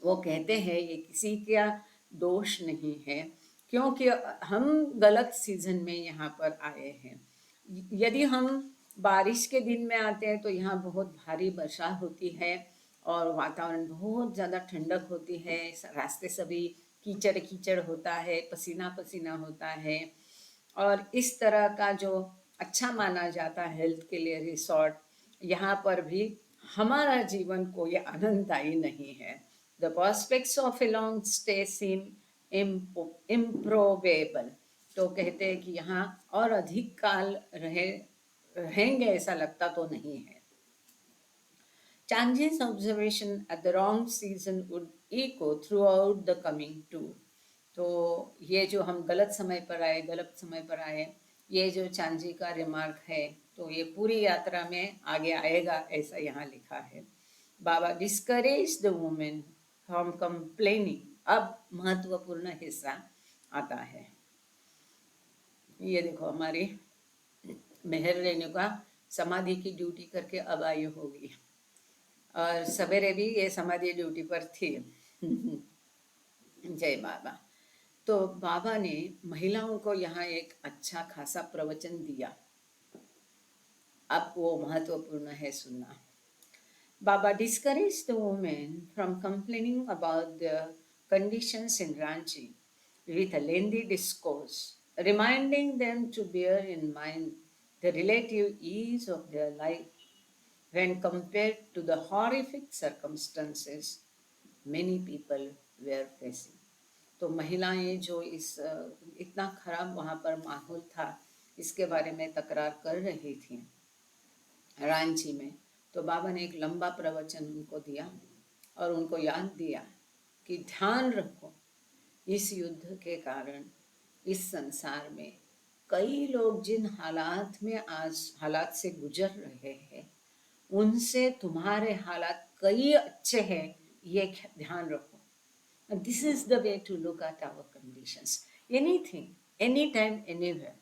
[SPEAKER 1] वो कहते हैं ये किसी का दोष नहीं है क्योंकि हम गलत सीजन में यहाँ पर आए हैं। यदि हम बारिश के दिन में आते हैं तो यहाँ बहुत भारी वर्षा होती है और वातावरण बहुत ज़्यादा ठंडक होती है, रास्ते सभी कीचड़ कीचड़ होता है, पसीना पसीना होता है और इस तरह का जो अच्छा माना जाता है हेल्थ के लिए रिसोर्ट, यहाँ पर भी हमारा जीवन कोई आनंददायी नहीं है। The prospects of a long stay seem improbable. तो कहते हैं कि यहाँ और अधिक काल रहेंगे ऐसा लगता तो नहीं है। Chanji's observation at the wrong season would echo throughout the coming tour. तो ये जो हम गलत समय पर आए, ये जो चांजी का रिमार्क है तो ये पूरी यात्रा में आगे आएगा ऐसा यहाँ लिखा है। Baba discourage the women from complaining. अब महत्वपूर्ण हिस्सा आता है। ये देखो हमारी मेहर रेणुका समाधि की ड्यूटी करके अब आई होगी और सवेरे भी ये समाधि ड्यूटी पर थी। जय बाबा। तो बाबा ने महिलाओं को यहाँ एक अच्छा खासा प्रवचन दिया। अब वो महत्वपूर्ण है सुनना। Baba discouraged the women from complaining about the conditions in Ranchi with a lengthy discourse, reminding them to bear in mind the relative ease of their life when compared to the horrific circumstances many people were facing. तो महिलाएं जो इतना खराब वहाँ पर माहौल था इसके बारे में तकरार कर रही थी रांची में, तो बाबा ने एक लंबा प्रवचन उनको दिया और उनको याद दिया कि ध्यान रखो इस युद्ध के कारण इस संसार में कई लोग जिन हालात से गुजर रहे हैं उनसे तुम्हारे हालात कई अच्छे हैं, ये ध्यान रखो। This is the way to look at our conditions. Anything, any time, anywhere.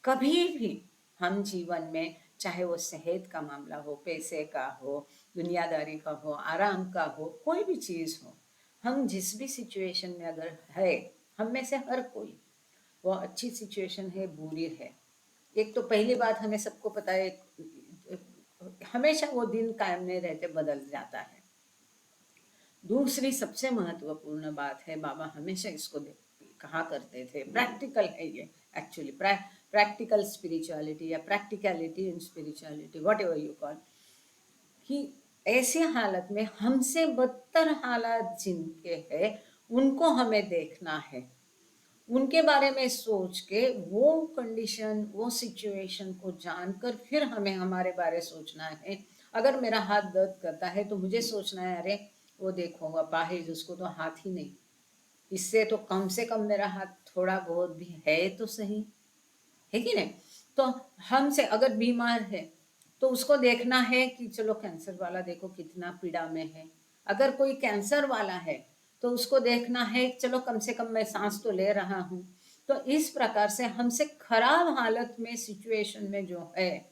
[SPEAKER 1] कभी भी हम जीवन में, चाहे वो सेहत का मामला हो, पैसे का हो, दुनियादारी का हो, आराम का हो, कोई भी चीज़ हो, हम जिस भी सिचुएशन में अगर है, हम में से हर कोई, वो अच्छी सिचुएशन है, बुरी है। एक तो पहली बात हमें सबको पता है, हमेशा वो दिन कायम नहीं रहते, बदल जाता है। दूसरी सबसे महत्वपूर्ण बात है, बाबा हमेशा इसको कहा करते थे, प्रैक्टिकल है ये एक्चुअली, प्रैक्टिकल स्पिरिचुअलिटी या practicality in spirituality, what ever you call, कि ऐसे हालत में हमसे बदतर हालात जिनके हैं उनको हमें देखना है, उनके बारे में सोच के वो कंडीशन, वो सिचुएशन को जानकर फिर हमें हमारे बारे सोचना है। अगर मेरा हाथ दर्द करता है तो मुझे सोचना है, अरे वो देखो अपाहिज, उसको तो हाथ ही नहीं, इससे तो कम से कम मेरा हाथ थोड़ा बहुत भी है तो सही, है कि नहीं। तो हमसे अगर बीमार है तो उसको देखना है कि चलो कैंसर वाला देखो कितना पीड़ा में है, अगर कोई कैंसर वाला है तो उसको देखना है चलो कम से कम मैं सांस तो ले रहा हूँ। तो इस प्रकार से हमसे खराब हालत में, सिचुएशन में जो है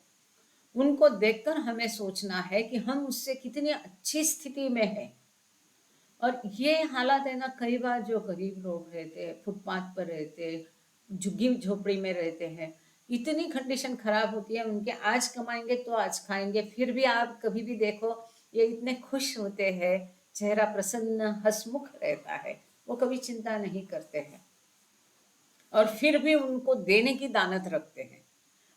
[SPEAKER 1] उनको देखकर हमें सोचना है कि हम उससे कितनी अच्छी स्थिति में है। और ये हालात है ना, कई बार जो गरीब लोग रहते हैं, फुटपाथ पर रहते हैं, झुग्गी झोपड़ी में रहते हैं, इतनी कंडीशन खराब होती है उनके, आज कमाएंगे तो आज खाएंगे, फिर भी आप कभी भी देखो ये इतने खुश होते हैं, चेहरा प्रसन्न हंसमुख रहता है, वो कभी चिंता नहीं करते हैं। और फिर भी उनको देने की दानत रखते हैं।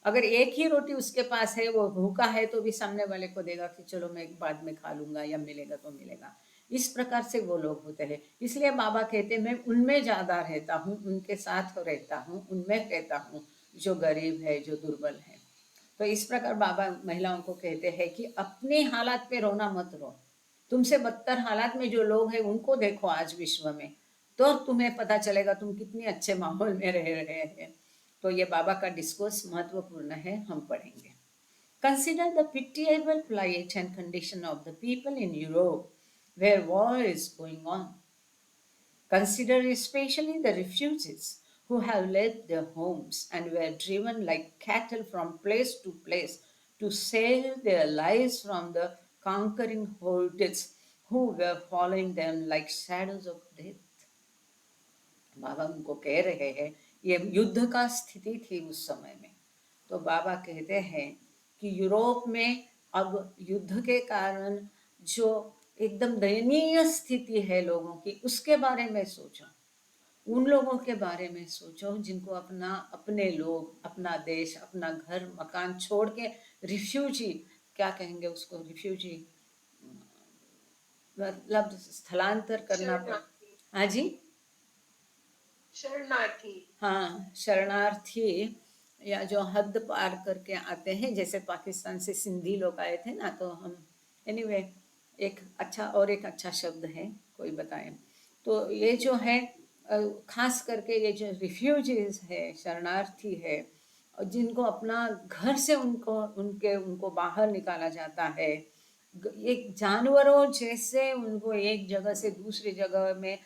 [SPEAKER 1] अगर एक ही रोटी उसके पास है, वो भूखा है, तो भी सामने वाले को देगा कि चलो मैं बाद में खा लूंगा, या मिलेगा तो मिलेगा। इस प्रकार से वो लोग होते हैं। इसलिए बाबा कहते हैं, मैं उनमें ज्यादा रहता हूँ, उनके साथ रहता हूँ, उनमें रहता हूँ जो गरीब है, जो दुर्बल है। तो इस प्रकार बाबा महिलाओं को कहते हैं कि अपने हालात पे रोना मत रो। तुमसे बदतर हालात में जो लोग हैं उनको देखो आज विश्व में, तो तुम्हें पता चलेगा तुम कितने अच्छे माहौल में रह रहे हैं। तो ये बाबा का डिस्कोर्स महत्वपूर्ण है, हम पढ़ेंगे। Consider the pitiable plight and condition of the people in Europe where war is going on. Consider especially the refugees who have left their homes and were driven like cattle from place to place to save their lives from the conquering hordes who were following them like shadows of death. बाबा उनको कह रहे हैं, ये युद्ध का स्थिति थी उस समय में। तो बाबा कहते हैं कि यूरोप में अब युद्ध के कारण जो एकदम दयनीय स्थिति है लोगों की, उसके बारे में सोचो। उन लोगों के बारे में सोचो जिनको अपना अपने लोग, अपना देश, अपना घर मकान छोड़ के रिफ्यूजी, क्या कहेंगे उसको, रिफ्यूजी मतलब स्थलांतर करना पड़ा।
[SPEAKER 2] शरणार्थी।
[SPEAKER 1] हाँ जी,
[SPEAKER 2] शरणार्थी।
[SPEAKER 1] हाँ शरणार्थी, या जो हद पार करके आते हैं, जैसे पाकिस्तान से सिंधी लोग आए थे ना, तो हम एनीवे एक अच्छा शब्द है, कोई बताए। तो ये जो है खास करके ये जो रिफ्यूजीज है, शरणार्थी है, जिनको अपना घर से उनको बाहर निकाला जाता है, एक जानवरों जैसे उनको एक जगह से दूसरी जगह में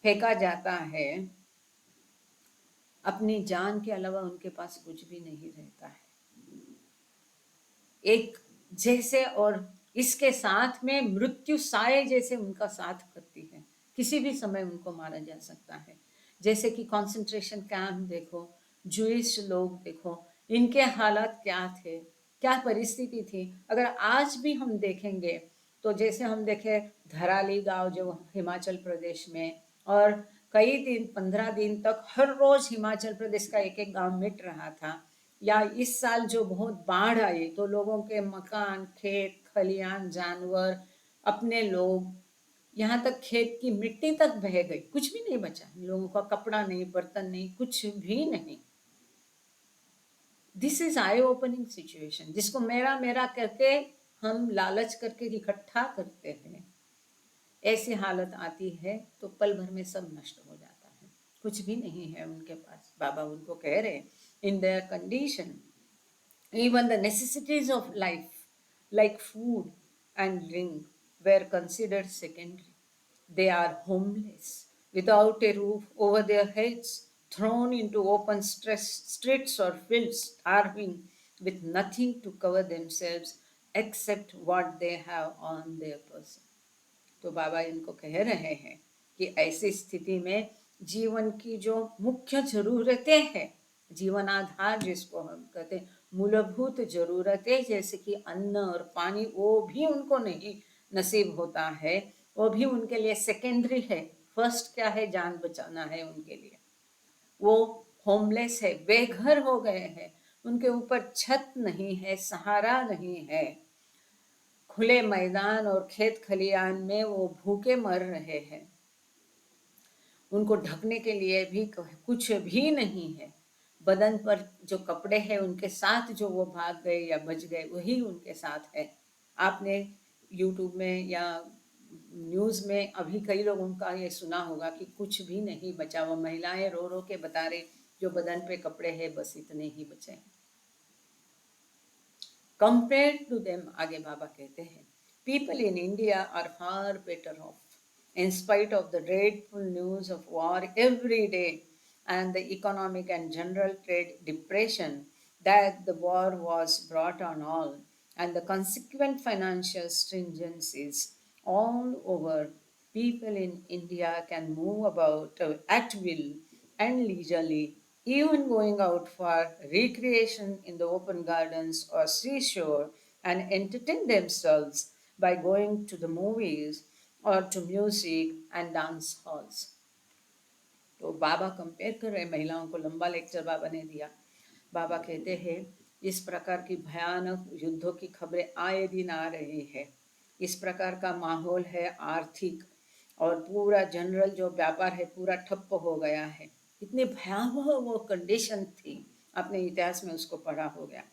[SPEAKER 1] फेंका जाता है, अपनी जान के अलावा उनके पास कुछ भी नहीं रहता है एक जैसे। और इसके साथ में मृत्यु साए जैसे उनका साथ करती है, किसी भी समय उनको मारा जा सकता है। जैसे कि कंसंट्रेशन कैंप देखो, जूइश लोग देखो, इनके हालात क्या थे, क्या परिस्थिति थी। अगर आज भी हम देखेंगे तो जैसे हम देखे धराली गांव जो हिमाचल प्रदेश में, और कई दिन 15 दिन तक हर रोज हिमाचल प्रदेश का एक एक गांव मिट रहा था। या इस साल जो बहुत बाढ़ आई तो लोगों के मकान, खेत खलियान, जानवर, अपने लोग, यहाँ तक खेत की मिट्टी तक बह गई, कुछ भी नहीं बचा, लोगों का कपड़ा नहीं, बर्तन नहीं, कुछ भी नहीं। This is I opening situation, जिसको मेरा मेरा करके हम लालच करके इकट्ठा करते हैं। ऐसी हालत आती है तो पल भर में सब नष्ट हो जाता है, कुछ भी नहीं है उनके पास। बाबा उनको कह रहे, in their condition even the necessities of life, like food and drink, were considered secondary. They are homeless, without a roof over their heads, thrown into open streets or fields, starving, with nothing to cover themselves except what they have on their person. तो बाबा इनको कह रहे हैं कि ऐसी स्थिति में जीवन की जो मुख्य जरूरतें हैं, जीवन आधार जिसको हम कहते हैं, मूलभूत जरूरतें जैसे कि अन्न और पानी, वो भी उनको नहीं नसीब होता है, वो भी उनके लिए सेकेंडरी है। फर्स्ट क्या है, जान बचाना है उनके लिए। वो होमलेस है, बेघर हो गए हैं, उनके ऊपर छत नहीं है, सहारा नहीं है, खुले मैदान और खेत खलियान में वो भूखे मर रहे हैं, उनको ढकने के लिए भी कुछ भी नहीं है। बदन पर जो कपड़े हैं उनके साथ जो वो भाग गए या बच गए वही उनके साथ है। आपने यूट्यूब में या न्यूज़ में अभी कई लोगों का ये सुना होगा कि कुछ भी नहीं बचा, वो महिलाएं रो रो के बता रही, जो बदन पे कपड़े हैं बस इतने ही बचे हैं। Compared to them, आगे बाबा कहते हैं, people in India are far better off, in spite of the dreadful news of war every day and the economic and general trade depression that the war was brought on all, and the consequent financial stringencies all over. People in India can move about at will and leisurely, even going out for recreation in the open gardens or seashore, and entertain themselves by going to the movies or to music and dance halls. तो बाबा compare कर रहे महिलाओं को, लंबा lecture बाबा ने दिया। बाबा कहते हैं इस प्रकार की भयानक युद्धों की खबरें आए दिन आ रही है, इस प्रकार का माहौल है, आर्थिक और पूरा जनरल जो व्यापार है पूरा ठप्प हो गया है। इतनी भयावह वो कंडीशन थी, अपने इतिहास में उसको पढ़ा हो गया।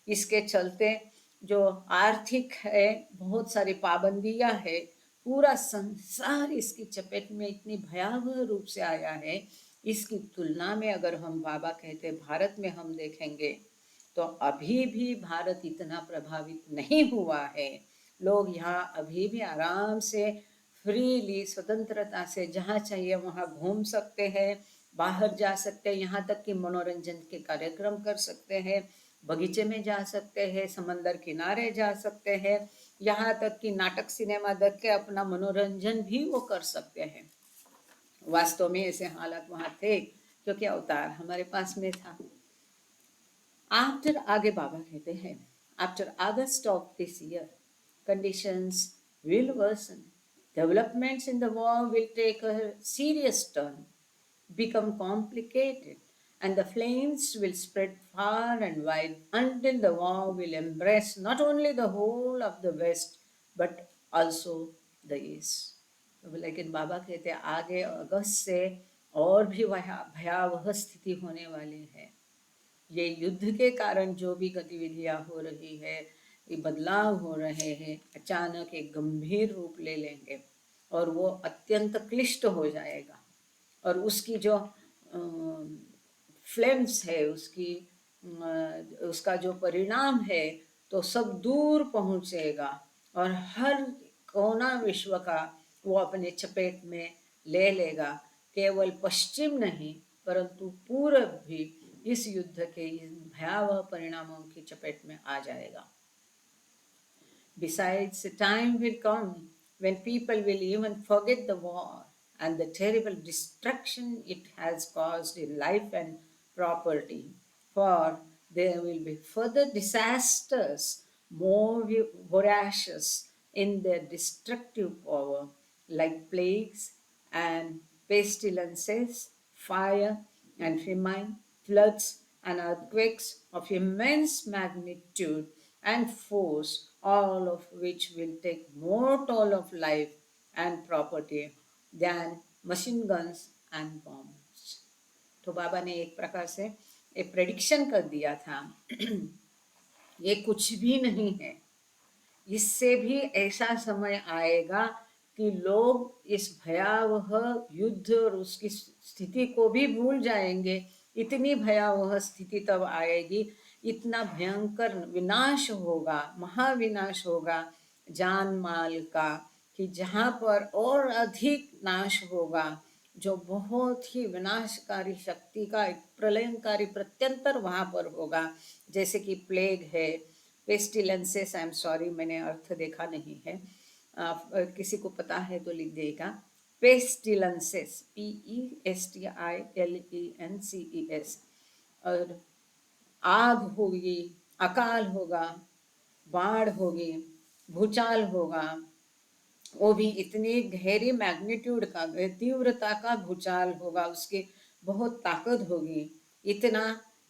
[SPEAKER 1] इसके चलते जो आर्थिक है, बहुत सारी पाबंदियां है, पूरा संसार इसकी चपेट में इतनी भयावह रूप से आया है। इसकी तुलना में अगर हम बाबा कहते भारत में हम देखेंगे तो अभी भी भारत इतना प्रभावित नहीं हुआ है। लोग यहाँ अभी भी आराम से फ्रीली स्वतंत्रता से जहाँ चाहिए वहाँ घूम सकते हैं, बाहर जा सकते हैं, यहाँ तक कि मनोरंजन के कार्यक्रम कर सकते हैं, बगीचे में जा सकते हैं, समंदर किनारे जा सकते हैं, यहाँ तक कि नाटक सिनेमा देख के अपना मनोरंजन भी वो कर सकते हैं। वास्तव में ऐसे हालात वहाँ थे क्योंकि अवतार हमारे पास में था। आफ्टर, आगे बाबा कहते हैं, after August of this year conditions will worsen. Developments in the war will take a serious turn, become complicated, and the flames will spread far and wide until the war will embrace not only the whole of the West but also the East. लेकिन बाबा कहते हैं आगे अगस्त से और भी भयावह स्थिति होने वाली है। ये युद्ध के कारण जो भी गतिविधियां हो रही है, ये बदलाव हो रहे हैं, अचानक एक गंभीर रूप ले लेंगे और वो अत्यंत क्लिष्ट हो जाएगा। और उसकी जो फ्लेम्स है, उसका जो परिणाम है तो सब दूर पहुंचेगा और हर कोना विश्व का वो अपने चपेट में ले लेगा। केवल पश्चिम नहीं परंतु पूरब भी इस युद्ध के इन भयावह परिणामों की चपेट में आ जाएगा। Besides, a time will come when people will even forget the war and the terrible destruction it has caused in life and property, for there will be further disasters more voracious in their destructive power, like plagues and pestilences, fire and famine, floods and earthquakes of immense magnitude and force, all of which will take more toll of life and property than machine guns and bombs. तो बाबा ने एक प्रकार से एक prediction कर दिया था ये कुछ भी नहीं है, इससे भी ऐसा समय आएगा कि लोग इस भयावह युद्ध और उसकी स्थिति को भी भूल जाएंगे। इतनी भयावह स्थिति तब आएगी, इतना भयंकर विनाश होगा, महाविनाश होगा जान माल का, कि जहाँ पर और अधिक नाश होगा, जो बहुत ही विनाशकारी शक्ति का एक प्रलयंकारी प्रत्यंतर वहाँ पर होगा। जैसे कि प्लेग है, पेस्टिलेंसेस, आई एम सॉरी मैंने अर्थ देखा नहीं है, किसी को पता है तो लिख देगा। पेस्टिलेंसेस, PESTILENCES, और आग होगी, अकाल होगा, बाढ़ होगी, भूचाल होगा, वो भी इतनी गहरी मैग्नीट्यूड का, तीव्रता का भूचाल होगा, उसकी बहुत ताकत होगी, इतना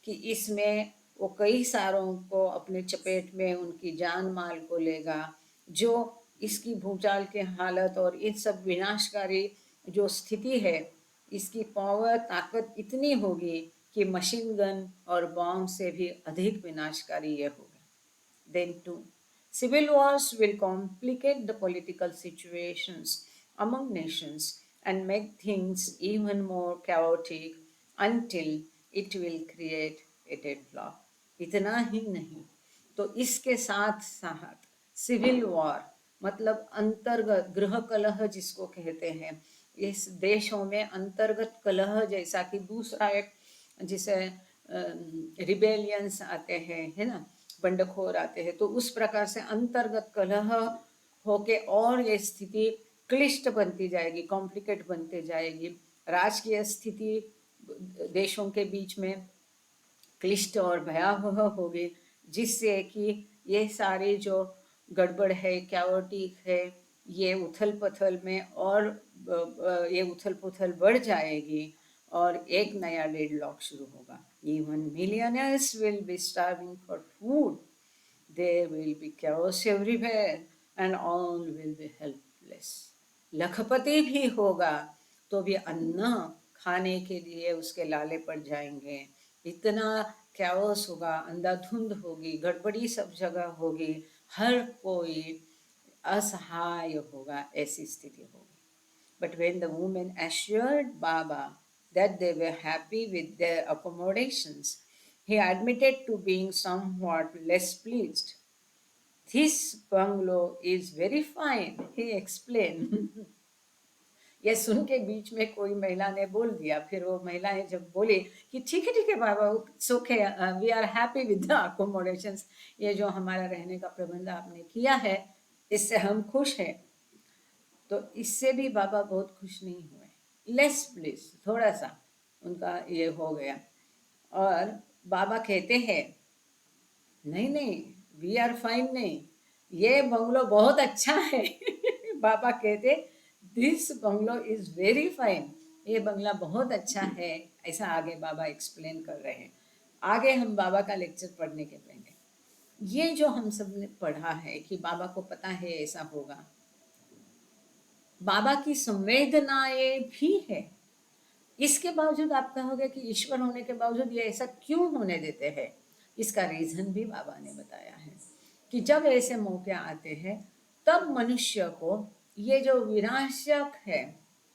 [SPEAKER 1] कि इसमें वो कई सारों को अपने चपेट में उनकी जान माल को लेगा। जो इसकी भूचाल की हालत और इन सब विनाशकारी जो स्थिति है, इसकी पावर ताकत इतनी होगी कि मशीन गन और बॉम्ब से भी अधिक विनाशकारी ये होगा। Then too, civil wars will complicate the political situations among nations and make things even more chaotic until it will create a deadlock. इतना ही नहीं, तो इसके साथ साथ सिविल वॉर मतलब अंतर्गत गृह कलह जिसको कहते हैं, इस देशों में अंतर्गत कलह जैसा कि दूसरा एक जिसे रिबेलियंस आते हैं, है ना, बंडखोर आते हैं, तो उस प्रकार से अंतर्गत कलह होके और ये स्थिति क्लिष्ट बनती जाएगी, कॉम्प्लिकेट बनती जाएगी। राजकीय स्थिति देशों के बीच में क्लिष्ट और भयावह होगी, जिससे कि ये सारी जो गड़बड़ है, कैओटिक है, ये उथल पुथल में और ये उथल पुथल बढ़ जाएगी और एक नया डेडलॉक शुरू होगा। Even millionaires will be starving for food, there will be chaos everywhere and all will be helpless. लखपति भी होगा तो भी अन्न खाने के लिए उसके लाले पड़ जाएंगे। इतना chaos होगा, अंधाधुंध होगी, गड़बड़ी सब जगह होगी, हर कोई असहाय होगा, ऐसी स्थिति होगी। But when the women assured Baba that they were happy with their accommodations, he admitted to being somewhat less pleased. This bungalow is very fine, he explained. ये सुन के बीच में कोई महिला ने बोल दिया, फिर वो महिलाएं जब बोली कि ठीक है Baba, okay, we are happy with the accommodations, ये जो हमारा रहने का प्रबंध आपने किया है इससे हम खुश हैं। तो इससे भी बाबा बहुत खुश नहीं हुए, लेस प्लीज, थोड़ा सा उनका ये हो गया। और बाबा कहते हैं नहीं, वी आर फाइन नहीं, ये बंगलो बहुत अच्छा है। बाबा कहते this bungalow is very fine, ये बंगला बहुत अच्छा है। ऐसा आगे बाबा एक्सप्लेन कर रहे हैं। आगे हम बाबा का लेक्चर पढ़ने के पहले ये जो हम सब ने पढ़ा है कि बाबा को पता है ऐसा होगा, बाबा की संवेदनाएं भी है। इसके बावजूद आप कहोगे कि ईश्वर होने के बावजूद ये ऐसा क्यों होने देते हैं? इसका रीजन भी बाबा ने बताया है कि जब ऐसे मौके आते हैं तब मनुष्य को ये जो विनाशक है,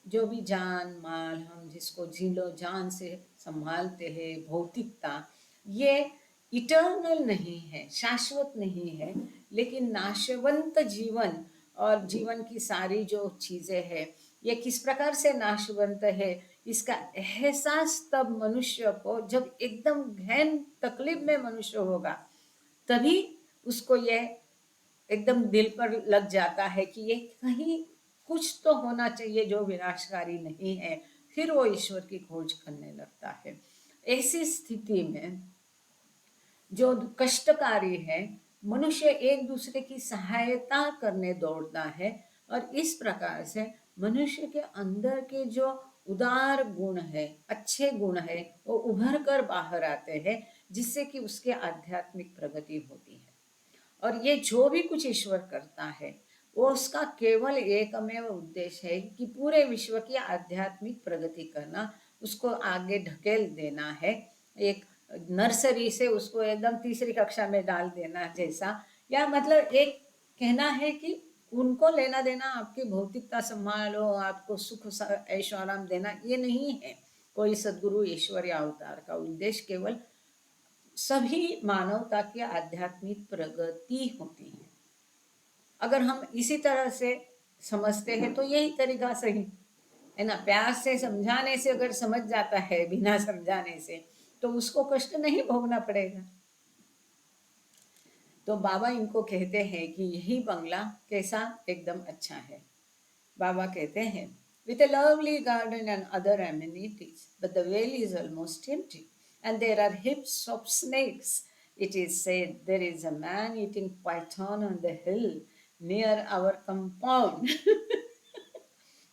[SPEAKER 1] जो भी जान माल हम जिसको जीलो जान से संभालते हैं, भौतिकता, ये इटर्नल नहीं है, शाश्वत नहीं है, लेकिन नाशवंत जीवन और जीवन की सारी जो चीजें हैं ये किस प्रकार से नाशवंत है, इसका एहसास तब मनुष्य को, जब एकदम गहन तकलीफ में मनुष्य होगा, तभी उसको यह एकदम दिल पर लग जाता है कि ये कहीं कुछ तो होना चाहिए जो विनाशकारी नहीं है। फिर वो ईश्वर की खोज करने लगता है। ऐसी स्थिति में जो कष्टकारी है, मनुष्य एक दूसरे की सहायता करने दौड़ता है और इस प्रकार से मनुष्य के अंदर के जो उदार गुण है, अच्छे गुण है, वो उभर कर बाहर आते हैं, जिससे कि उसके आध्यात्मिक प्रगति होती है। और ये जो भी कुछ ईश्वर करता है वो उसका केवल एकमेव उद्देश्य है कि पूरे विश्व की आध्यात्मिक प्रगति करना, उसको आगे ढकेल देना है, एक नर्सरी से उसको एकदम तीसरी कक्षा में डाल देना जैसा। या मतलब एक कहना है कि उनको लेना देना आपकी भौतिकता संभालो, आपको सुख ऐशो आराम देना, ये नहीं है कोई सदगुरु ईश्वर या अवतार का उद्देश्य। केवल सभी मानवता की आध्यात्मिक प्रगति होती है। अगर हम इसी तरह से समझते हैं तो यही तरीका सही है ना। प्यार से समझाने से अगर समझ जाता है बिना समझाने से, तो उसको कष्ट नहीं भोगना पड़ेगा। तो बाबा इनको कहते हैं कि यही बंगला कैसा एकदम अच्छा है। बाबा कहते हैं with a lovely garden and other amenities, but the well is almost empty and there are heaps of snakes. It is said there is a man eating python on the hill near our compound.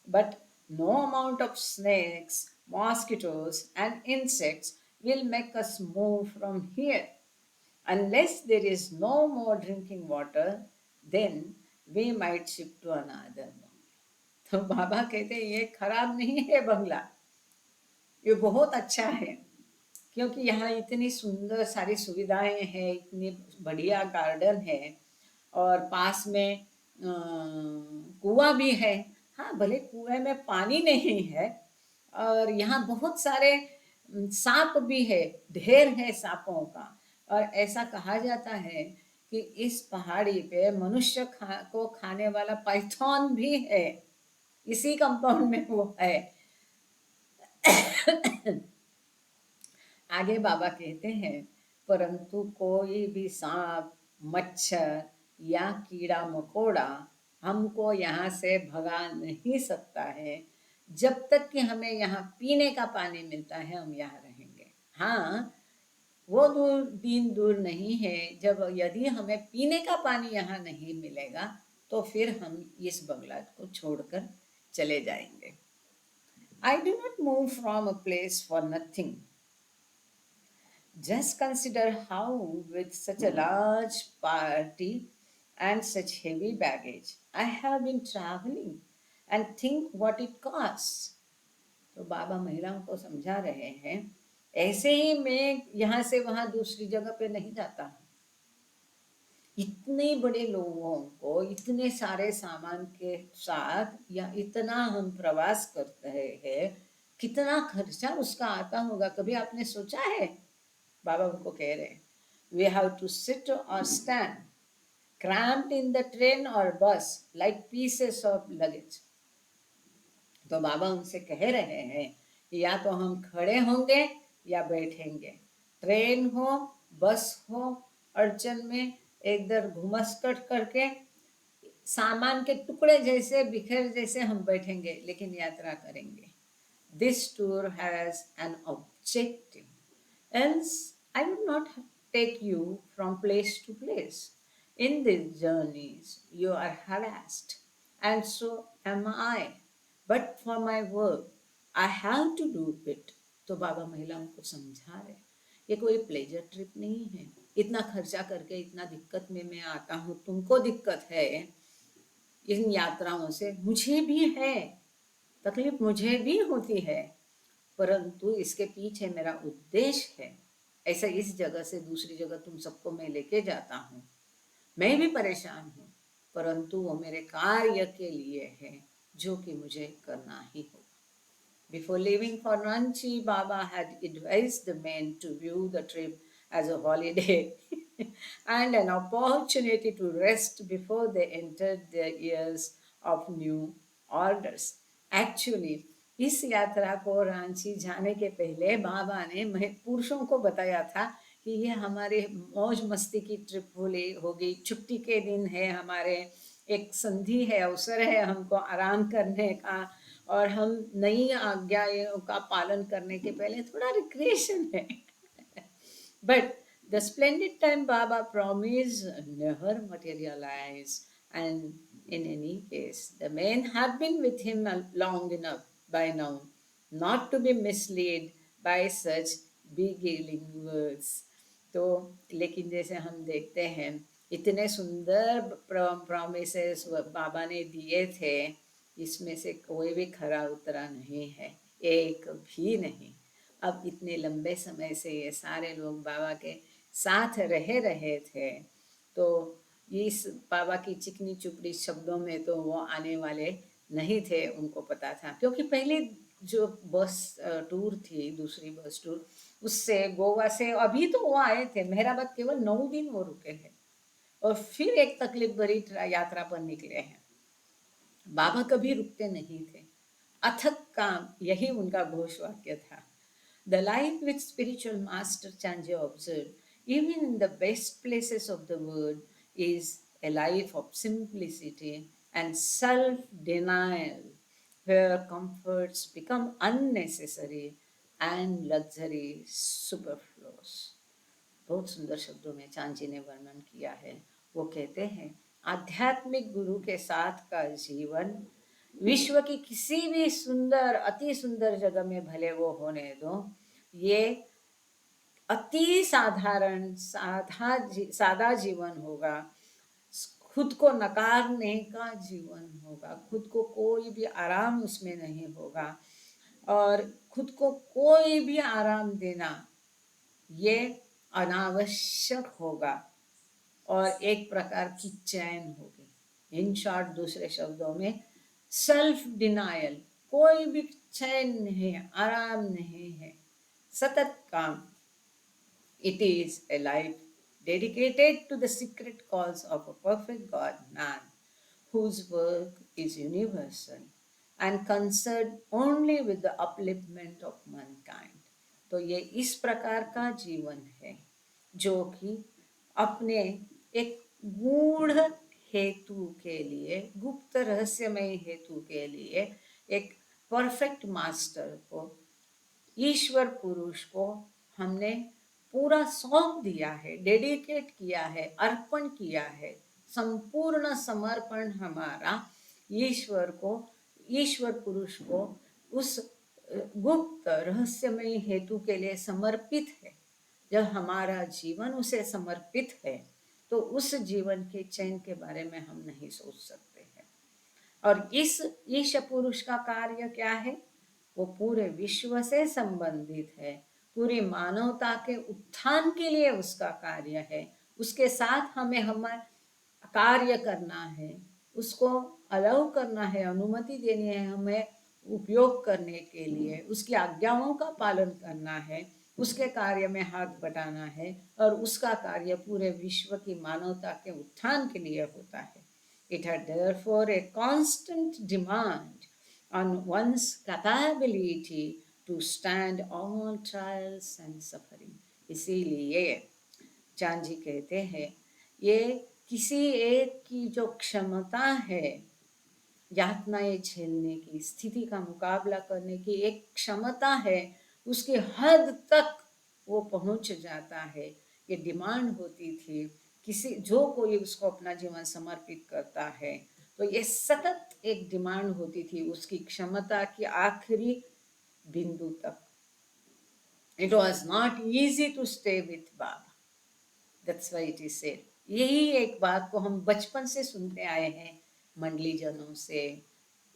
[SPEAKER 1] But no amount of snakes, mosquitoes and insects will make us move from here. Unless there is no more drinking water, then we might shift to another. तो बाबा कहते हैं ये खराब नहीं है बंगला, ये बहुत अच्छा है, क्योंकि यहाँ इतनी सुंदर सारी सुविधाएं हैं, इतनी बढ़िया गार्डन है और पास में कुआं भी है। हाँ, भले कुएं में पानी नहीं है, और यहाँ बहुत सारे सांप भी है, ढेर है सांपों का। और ऐसा कहा जाता है कि इस पहाड़ी पे मनुष्य को खाने वाला पाइथन भी है, इसी कंपाउंड में वो है। आगे बाबा कहते हैं परंतु कोई भी सांप, मच्छर या कीड़ा मकोड़ा हमको यहाँ से भगा नहीं सकता है। जब तक कि हमें यहाँ पीने का पानी मिलता है हम यहाँ रहेंगे। हाँ, वो दिन दूर नहीं है जब यदि हमें पीने का पानी यहाँ नहीं मिलेगा तो फिर हम इस बंगला को छोड़कर चले जाएंगे। I do not move from a place for nothing. Just consider how, with such a large party and such heavy baggage, I have been traveling, and think what it costs. तो बाबा महिलाओं को समझा रहे हैं, ऐसे ही मैं यहाँ से वहाँ दूसरी जगह पे नहीं जाता हूँ। इतने बड़े लोगों को इतने सारे सामान के साथ या इतना हम प्रवास करते हैं, कितना खर्चा उसका आता होगा, कभी आपने सोचा है? बाबा उनको कह रहे हैं, वी हैव टू सिट और stand cramped in the train or bus like pieces of luggage. तो बाबा उनसे कह रहे हैं, या तो हम खड़े होंगे या बैठेंगे, ट्रेन हो, बस हो, अड़चन में इधर घुमसकट करके सामान के टुकड़े जैसे बिखर जैसे हम बैठेंगे, लेकिन यात्रा करेंगे। This tour has an objective, else I would not take you from place to place. In these journeys you are harassed, and so am I. But for my work, I have to do it. तो बाबा महिलाओं को समझा रहे, ये कोई pleasure trip नहीं है। इतना खर्चा करके इतना दिक्कत में मैं आता हूँ, तुमको दिक्कत है इन यात्राओं से, मुझे भी है, तकलीफ मुझे भी होती है, परंतु इसके पीछे मेरा उद्देश्य है। ऐसा इस जगह से दूसरी जगह तुम सबको मैं लेके जाता हूँ, मैं भी परेशान हूँ, परंतु वो मेरे कार्य के लिए है जो कि मुझे करना ही होगा। Before leaving for Ranchi, Baba had advised the men to view the trip as a holiday and an opportunity to rest before they entered their years of new orders. Actually, इस यात्रा को रांची जाने के पहले बाबा ने पुरुषों को बताया था कि ये हमारे मौज मस्ती की ट्रिप होगी, छुट्टी के दिन है हमारे, एक संधि है, अवसर है हमको आराम करने का, और हम नई आज्ञाओं का पालन करने के पहले थोड़ा रिक्रिएशन है। But the splendid time Baba promised never materialized, and in any case, the men had been with him long enough by now not to be misled by such beguiling words. तो लेकिन जैसे हम देखते हैं, इतने सुंदर promises बाबा ने दिए थे, इसमें से कोई भी खरा उतरा नहीं है, एक भी नहीं। अब इतने लंबे समय से ये सारे लोग बाबा के साथ रहे थे, तो इस बाबा की चिकनी चुपड़ी शब्दों में तो वो आने वाले नहीं थे, उनको पता था, क्योंकि पहले जो बस टूर थी, दूसरी बस टूर, उससे गोवा से अभी तो वो आए थे, मेहराबाद केवल 9 दिन वो रुके हैं और फिर एक तकलीफ भरी यात्रा पर निकले हैं। बाबा कभी रुकते नहीं थे, अथक काम, यही उनका घोष वाक्य था। The life which spiritual master Chanjo observed, even in the best places of the world, is a life of simplicity and self-denial, where comforts become unnecessary and luxury superfluous. बहुत सुंदर शब्दों में चांची ने वर्णन किया है। वो कहते हैं, आध्यात्मिक गुरु के साथ का जीवन विश्व की किसी भी सुंदर, अति सुंदर जगह में भले वो होने दो, ये अति साधारण सादा जीवन होगा, खुद को नकारने का जीवन होगा, खुद को कोई भी आराम उसमें नहीं होगा, और खुद को कोई भी आराम देना ये अनावश्यक होगा, और एक प्रकार की चैन होगी। इन शॉर्ट, दूसरे शब्दों में, सेल्फ डिनायल, कोई भी चैन नहीं है, आराम नहीं है, सतत काम। It is a life dedicated to the secret cause of a perfect God man, whose work is universal and concerned only with the upliftment of mankind. तो ये इस प्रकार का जीवन है जो कि अपने एक गूढ़ हेतु के लिए, गुप्त रहस्यमय हेतु के लिए, एक परफेक्ट मास्टर को, ईश्वर पुरुष को हमने पूरा सौंप दिया है, डेडिकेट किया है, अर्पण किया है। संपूर्ण समर्पण हमारा ईश्वर को, ईश्वर पुरुष को, उस गुप्त रहस्यमय हेतु के लिए समर्पित है, जब हमारा जीवन उसे समर्पित है, तो उस जीवन के चैन के बारे में हम नहीं सोच सकते हैं। और इस ईश पुरुष का कार्य क्या है? वो पूरे विश्व से संबंधित है, पूरी मानवता के उत्थान के लिए उसका कार्य है। उसके साथ हमें कार्य करना है, उसको अलाउ करना है, अनुमति देनी है हमें उपयोग करने के लिए, उसकी आज्ञाओं का पालन करना है, उसके कार्य में हाथ बटाना है, और उसका कार्य पूरे विश्व की मानवता के उत्थान के लिए होता है। It had therefore a constant demand on one's capability to stand all trials and suffering. इसीलिए चांद जी कहते हैं, ये किसी एक की जो क्षमता है यातनाएं झेलने की, स्थिति का मुकाबला करने की एक क्षमता है, उसकी हद तक वो पहुंच जाता है। ये डिमांड होती थी किसी, जो कोई उसको अपना जीवन समर्पित करता है, तो ये सतत एक डिमांड होती थी उसकी क्षमता की आखिरी बिंदु तक। It was not easy to stay with Baba, that's why it is said. यही एक बात को हम बचपन से सुनते आए हैं मंडली जनों से,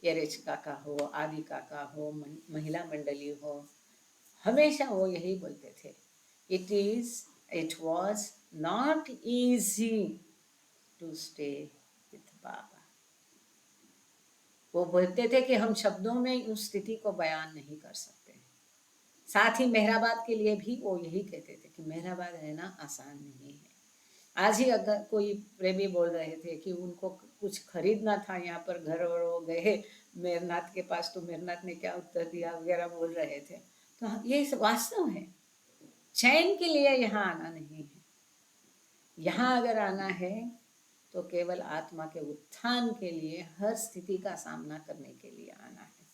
[SPEAKER 1] एरेच काका हो, आदि काका हो, महिला मंडली हो, हमेशा वो यही बोलते थे, it was not easy to stay with Baba. वो बोलते थे कि हम शब्दों में उस स्थिति को बयान नहीं कर सकते। साथ ही मेहराबाद के लिए भी वो यही कहते थे कि मेहराबाद रहना आसान नहीं है। आज ही अगर कोई प्रेमी बोल रहे थे कि उनको कुछ खरीदना था यहाँ पर, घर और वो गए मेरनाथ के पास, तो मेरनाथ ने क्या उत्तर दिया वगैरह बोल रहे थे। तो ये वास्तव है, चैन के लिए यहाँ आना नहीं है। यहाँ अगर आना है तो केवल आत्मा के उत्थान के लिए, हर स्थिति का सामना करने के लिए आना है।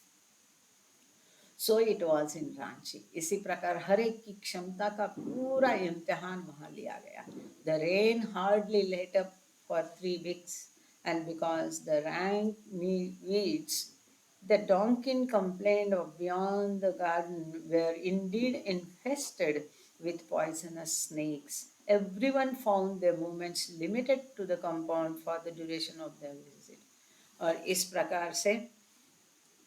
[SPEAKER 1] So it was in Ranchi. इसी प्रकार हर एक की क्षमता का पूरा इम्तिहान वहाँ लिया गया। The rain hardly let up for 3 weeks, and because the rank weeds that Donkin complained of beyond the garden were indeed infested with poisonous snakes, everyone found their movements limited to the compound for the duration of their visit. और इस प्रकार से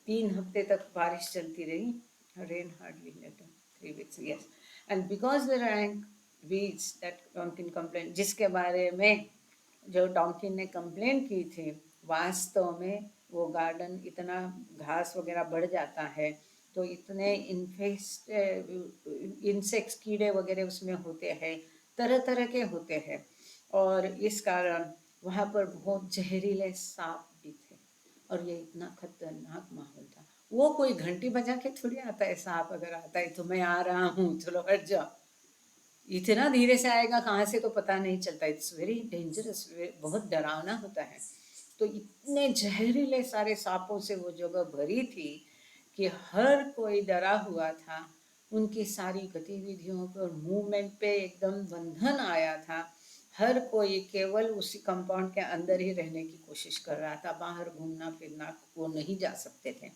[SPEAKER 1] 3 हफ्ते तक बारिश चलती रही। Rain hardly let up 3 weeks, yes, and because the rank weeds that Donkin complained, जिसके बारे में जो डॉन्किन ने कंप्लेन की थी, वास्तव में वो गार्डन इतना घास वगैरह बढ़ जाता है, तो इतने इंसेक्ट्स, कीड़े वगैरह उसमें होते हैं, तरह तरह के होते हैं, और इस कारण वहाँ पर बहुत जहरीले सांप भी थे, और ये इतना खतरनाक माहौल था। वो कोई घंटी बजा के थोड़ी आता है, सांप अगर आता है तो मैं आ रहा हूँ चलो हट जाओ, इतना धीरे से आएगा कहाँ से तो पता नहीं चलता। इट्स वेरी डेंजरस, बहुत डरावना होता है। तो इतने जहरीले सारे सांपों से वो जगह भरी थी कि हर कोई डरा हुआ था, उनकी सारी गतिविधियों पर, मूवमेंट पे एकदम बंधन आया था। हर कोई केवल उसी कंपाउंड के अंदर ही रहने की कोशिश कर रहा था, बाहर घूमना फिरना वो नहीं जा सकते थे।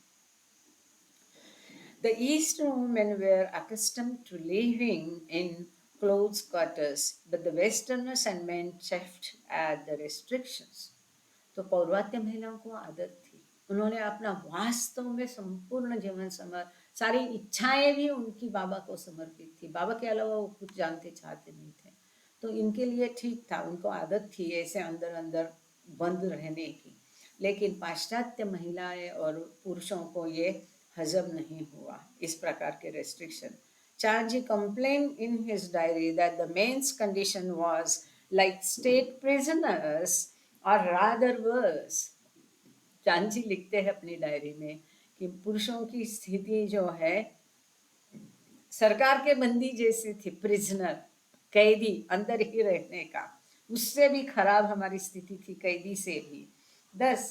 [SPEAKER 1] The eastern women were accustomed to living in close quarters, but the westerners and men chafed at the restrictions. तो पौर्वात्य महिलाओं को आदत थी, उन्होंने अपना वास्तव में संपूर्ण जीवन सारी इच्छाएं भी उनकी बाबा को समर्पित थी। बाबा के अलावा वो कुछ जानते चाहते नहीं थे, तो इनके लिए ठीक था, उनको आदत थी ऐसे अंदर अंदर बंद रहने की। लेकिन पाश्चात्य महिलाएं और पुरुषों को ये हजम नहीं हुआ, इस प्रकार के restriction. Chanji complained in his diary that the men's condition was like state prisoners or rather worse. चांजी लिखते हैं अपनी डायरी में कि पुरुषों की स्थिति जो है सरकार के बंदी जैसी थी, प्रिजनर, कैदी, अंदर ही रहने का, उससे भी खराब हमारी स्थिति थी, कैदी से भी। Thus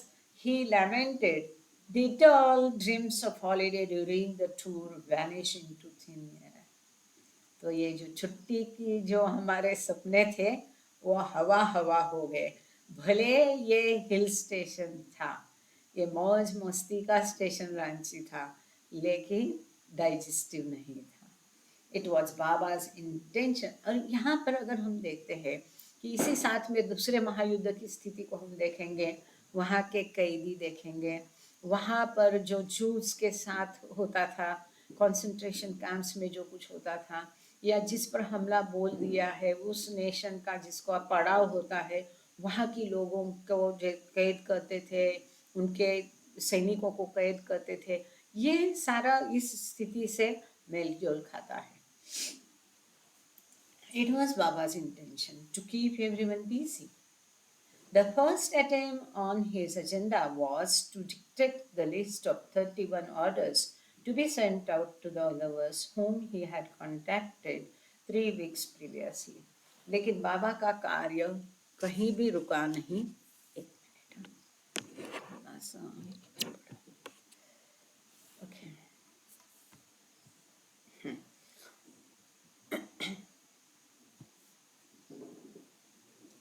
[SPEAKER 1] he lamented, did all dreams of holiday during the tour vanish into thin air? तो ये जो छुट्टी की जो हमारे सपने थे वो हवा हवा हो गए। भले ये हिल स्टेशन था, ये मौज मस्ती का स्टेशन रांची था, लेकिन डाइजेस्टिव नहीं था। It was Baba's intention. और यहाँ पर अगर हम देखते हैं कि इसी साथ में दूसरे महायुद्ध की स्थिति को हम देखेंगे, वहाँ के कैदी देखेंगे, वहाँ पर जो जूस के साथ होता था, कंसंट्रेशन कैंप्स में जो कुछ होता था, या जिस पर हमला बोल दिया है उस नेशन का जिसको पड़ाव होता है, वहाँ की लोगों को कैद करते थे, उनके सैनिकों को कैद करते थे। ये सारा इस स्थिति से मेल जोल खाता है। It was Baba's intention to keep everyone busy. The first attempt on his agenda was to dictate the list of 31 orders to be sent out to the lovers whom he had contacted 3 weeks previously. लेकिन बाबा का कार्य कहीं भी रुका नहीं। एक minute, थोड़ा सा ओके।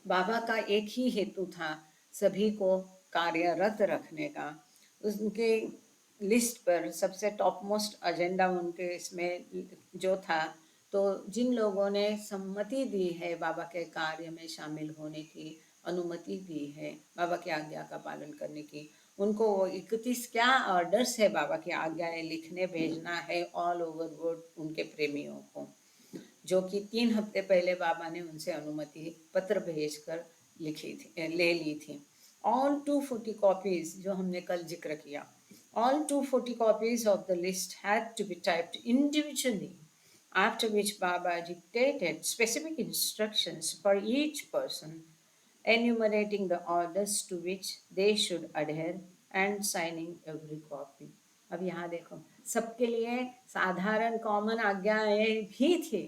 [SPEAKER 1] बाबा का एक ही हेतु था, सभी को कार्यरत रखने का। उनके लिस्ट पर सबसे टॉप मोस्ट एजेंडा उनके इसमें जो था, तो जिन लोगों ने सम्मति दी है बाबा के कार्य में शामिल होने की, अनुमति दी है बाबा की आज्ञा का पालन करने की, उनको वो 31 क्या ऑर्डर्स है बाबा की आज्ञाएं लिखने भेजना है ऑल ओवर वर्ल्ड उनके प्रेमियों को, जो कि 3 हफ्ते पहले बाबा ने उनसे अनुमति पत्र भेजकर लिखी थी, ले ली थी। ऑल 240 कॉपीज जो हमने कल जिक्र किया, all 240 copies of the list had to be typed individually, after which Baba dictated specific instructions for each person, enumerating the orders to which they should adhere and signing every copy. अब यहाँ देखो, सबके लिए साधारण common आज्ञाएं भी थी।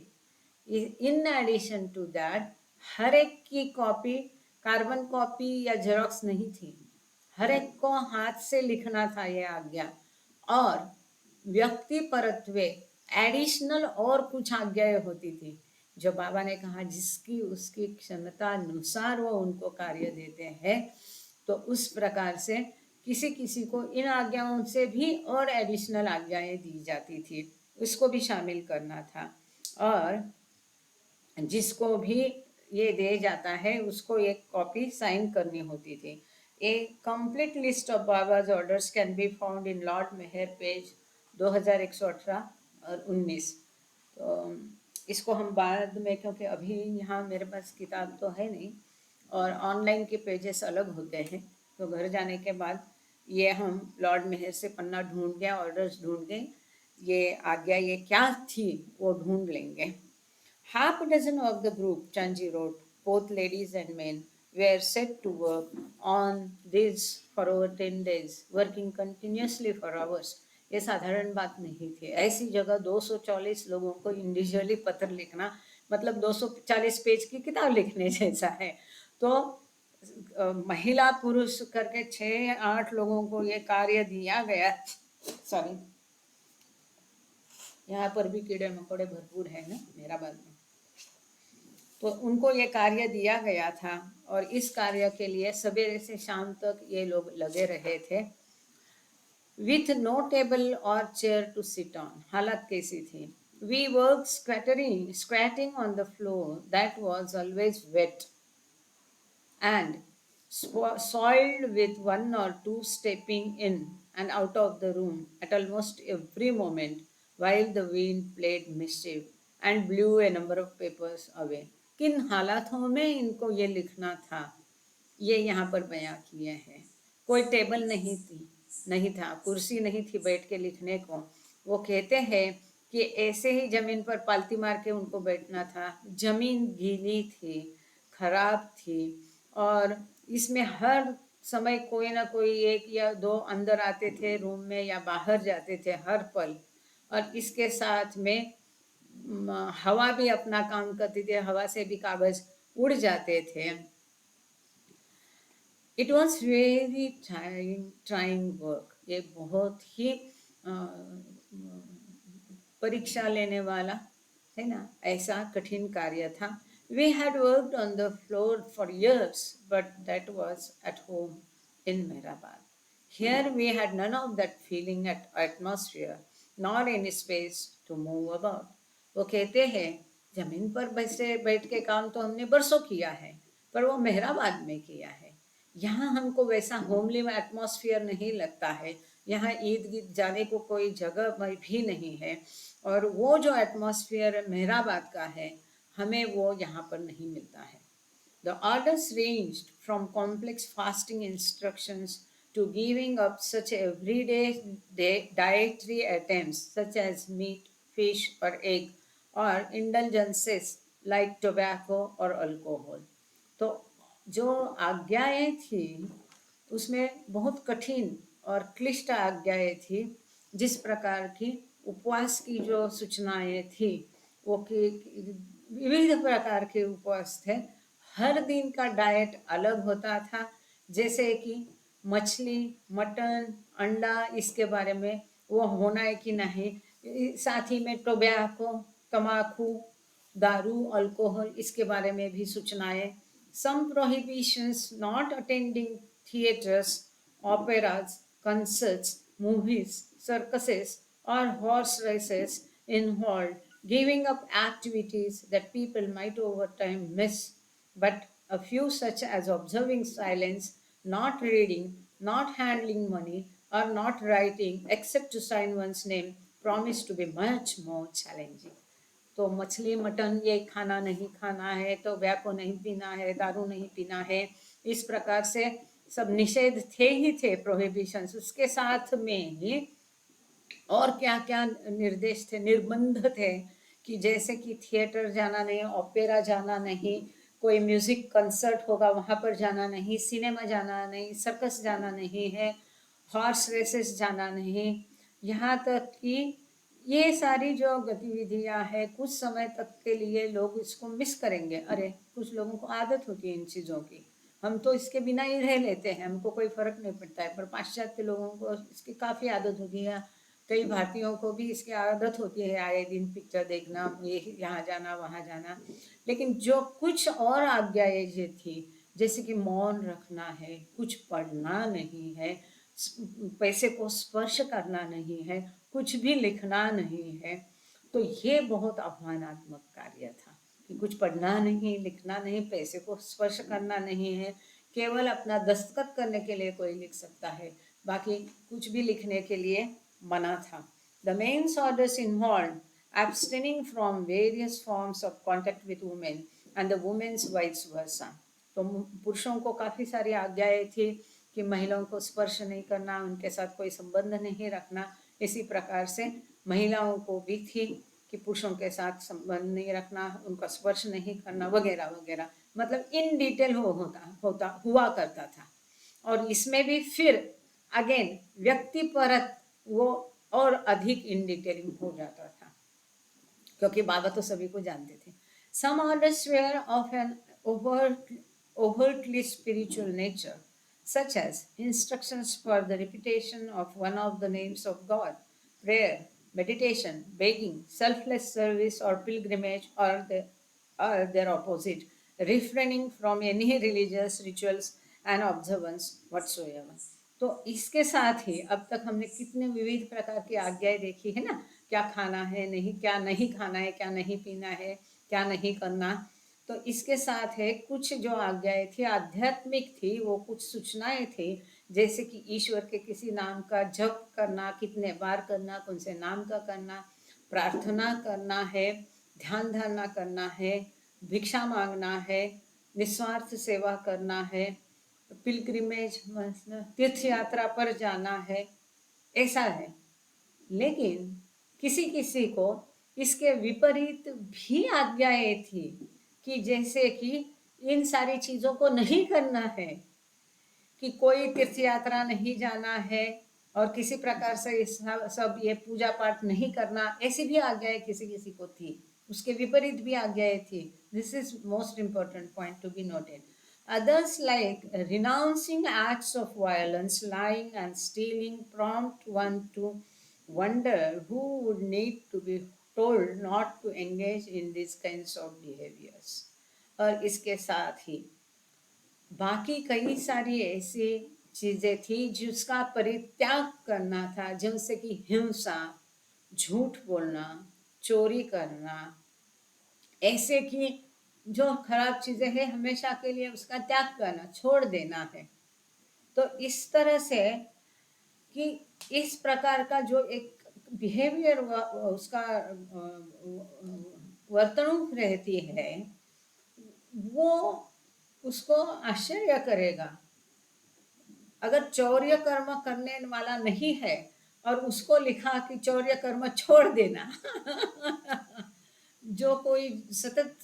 [SPEAKER 1] इन addition to that, हर एक की कॉपी कार्बन कॉपी या जेरोक्स नहीं थी, हर एक को हाथ से लिखना था ये आज्ञा। और व्यक्ति परत्वे एडिशनल और कुछ आज्ञाएं होती थी जो बाबा ने कहा जिसकी उसकी क्षमता अनुसार वो उनको कार्य देते हैं। तो उस प्रकार से किसी किसी को इन आज्ञाओं से भी और एडिशनल आज्ञाएं दी जाती थी, उसको भी शामिल करना था। और जिसको भी ये दे जाता है उसको एक कॉपी साइन करनी होती थी। A complete list of Baba's orders can be found in Lord Meher page 2118 और 19। तो इसको हम बाद में, क्योंकि अभी यहाँ मेरे पास किताब तो है नहीं और ऑनलाइन के पेजेस अलग होते हैं, तो घर जाने के बाद ये हम लॉर्ड मेहर से पन्ना ढूंढ के, ऑर्डर्स ढूंढ के, ये आज्ञा ये क्या थी वो ढूंढ लेंगे। Half a dozen of the group, Chanji wrote, both ladies and men, were set to work on this for over 10 days, working continuously for hours. ये साधारण बात नहीं थी। ऐसी जगह 240 लोगों को इंडिविजुअली पत्र लिखना मतलब 240 पेज की किताब लिखने जैसा है। तो महिला पुरुष करके 6-8 लोगों को ये कार्य दिया गया। सॉरी, यहाँ पर भी कीड़े मकोड़े भरपूर है ना मेरा बात में। तो उनको ये कार्य दिया गया था और इस कार्य के लिए सवेरे से शाम तक ये लोग लगे रहे थे। विथ नो टेबल और चेयर टू सिट ऑन। हालत कैसी थी? We work squatting on the floor that was always wet and soiled with 1 or 2 stepping in and out of the room at almost every moment while the wind played mischief and blew a number of papers away. किन हालातों में इनको ये लिखना था ये यहाँ पर बयां किए हैं। कोई टेबल नहीं था, कुर्सी नहीं थी बैठ के लिखने को। वो कहते हैं कि ऐसे ही जमीन पर पालती मार के उनको बैठना था। जमीन गीली थी, खराब थी और इसमें हर समय कोई ना कोई 1 या 2 अंदर आते थे रूम में या बाहर जाते थे हर पल। और इसके साथ में हवा भी अपना काम करती थी, हवा से भी कागज उड़ जाते थे। It was very trying work. ये बहुत ही परीक्षा लेने वाला है ना, ऐसा कठिन कार्य था। We had worked on the floor for years, but that was at home in Mehrabad. Here we had none of that feeling atmosphere. nor any space to move about. वो कहते हैं जमीन पर बैठे बैठ के काम तो हमने बरसों किया है, पर वो मेहराबाद में किया है। यहाँ हमको वैसा होमली एटमॉस्फेयर नहीं लगता है। यहाँ ईद गिर्द जाने को कोई जगह भी नहीं है, और वो जो एटमॉस्फेयर मेहराबाद का है हमें वो यहाँ पर नहीं मिलता है। The orders ranged from complex fasting instructions to giving up such everyday dietary items such as meat, fish, or egg, or indulgences like tobacco or alcohol. तो जो आज्ञाएं थी उसमें बहुत कठिन और क्लिष्ट आज्ञाएं थी। जिस प्रकार की उपवास की जो सूचनाएं थी वो कि विविध प्रकार के उपवास थे। हर दिन का डाइट अलग होता था, जैसे कि मछली, मटन, अंडा, इसके बारे में वो होना है कि नहीं। साथ ही में टोबैको, तम्बाकू, दारू, अल्कोहल, इसके बारे में भी सूचनाएं। Some prohibitions not attending theatres, operas, concerts, movies, circuses, or horse races involved giving up activities that people might over time miss. But a few, such as observing silence, not reading, not handling money, or not writing except to sign one's name, promise to be much more challenging. तो मछली, mutton ये खाना नहीं खाना है, तो tobacco नहीं पीना है, दारू नहीं पीना है, इस प्रकार से सब निषेध थे ही थे, प्रोहिबिशंस। उसके साथ में ही और क्या क्या निर्देश थे, निर्बंध थे, कि जैसे कि थिएटर जाना नहीं, ओपेरा जाना नहीं, कोई म्यूजिक कंसर्ट होगा वहाँ पर जाना नहीं, सिनेमा जाना नहीं, सर्कस जाना नहीं है, हॉर्स रेसेस जाना नहीं। यहाँ तक कि ये सारी जो गतिविधियाँ हैं कुछ समय तक के लिए लोग इसको मिस करेंगे। अरे कुछ लोगों को आदत होती है इन चीज़ों की, हम तो इसके बिना ही रह लेते हैं, हमको कोई फर्क नहीं पड़ता है, पर पाश्चात्य लोगों को इसकी काफ़ी आदत होती है। कई भारतीयों को भी इसकी आदत होती है आए दिन पिक्चर देखना, ये यहाँ जाना वहाँ जाना। लेकिन जो कुछ और आज्ञाएं जो थी, जैसे कि मौन रखना है, कुछ पढ़ना नहीं है, पैसे को स्पर्श करना नहीं है, कुछ भी लिखना नहीं है, तो ये बहुत आह्वानात्मक कार्य था कि कुछ पढ़ना नहीं, लिखना नहीं, पैसे को स्पर्श करना नहीं है। केवल अपना दस्तखत करने के लिए कोई लिख सकता है, बाकी कुछ भी लिखने के लिए मना था। The men's orders involved abstaining from various forms of contact with women and the women's vice versa. तो पुरुषों को काफ़ी सारी आज्ञाएं थी कि महिलाओं को स्पर्श नहीं करना, उनके साथ कोई संबंध नहीं रखना। इसी प्रकार से महिलाओं को भी थी कि पुरुषों के साथ संबंध नहीं रखना, उनका स्पर्श नहीं करना, वगैरह वगैरह। मतलब इन डिटेल हुआ करता था। और इसमें भी फिर अगेन व्यक्तिपरक वो और अधिक इन डिटेलिंग हो जाता था, क्योंकि बाबा तो सभी को जानते थे। Some orders were of an overtly spiritual nature, such as instructions for the repetition of one of the names of God, prayer, meditation, begging, selfless service or pilgrimage, or their opposite, refraining from any religious rituals and observance whatsoever. तो इसके साथ ही अब तक हमने कितने विविध प्रकार की आज्ञाएं देखी है ना, क्या खाना है, नहीं क्या नहीं खाना है, क्या नहीं पीना है, क्या नहीं करना। तो इसके साथ है कुछ जो आज्ञाएं थी आध्यात्मिक थी, वो कुछ सूचनाएं थी, जैसे कि ईश्वर के किसी नाम का जप करना, कितने बार करना, कौन से नाम का करना, प्रार्थना करना है, ध्यान धारणा करना है, भिक्षा मांगना है, निस्वार्थ सेवा करना है, पिलग्रिमेज तीर्थ यात्रा पर जाना है, ऐसा है। लेकिन किसी किसी को इसके विपरीत भी आज्ञाएं थी, कि जैसे कि इन सारी चीज़ों को नहीं करना है, कि कोई तीर्थ यात्रा नहीं जाना है, और किसी प्रकार से सब ये पूजा पाठ नहीं करना, ऐसी भी आज्ञाएं किसी किसी को थी। उसके विपरीत भी आज्ञाएं थी। This is most important point to be noted. Others, like renouncing acts of violence, lying, and stealing, prompt one to wonder who would need to be told not to engage in these kinds of behaviors. और इसके साथ ही बाकी कई सारी ऐसी चीज़ें थी जिसका परित्याग करना था, जैसे कि हिंसा, झूठ बोलना, चोरी करना, ऐसे कि जो खराब चीजें हैं हमेशा के लिए उसका त्याग करना, छोड़ देना है। तो इस तरह से कि इस प्रकार का जो एक बिहेवियर उसका वर्तणूक रहती है, वो उसको आश्चर्य करेगा। अगर चौर्य कर्म करने वाला नहीं है और उसको लिखा कि चौर्य कर्म छोड़ देना जो कोई सतत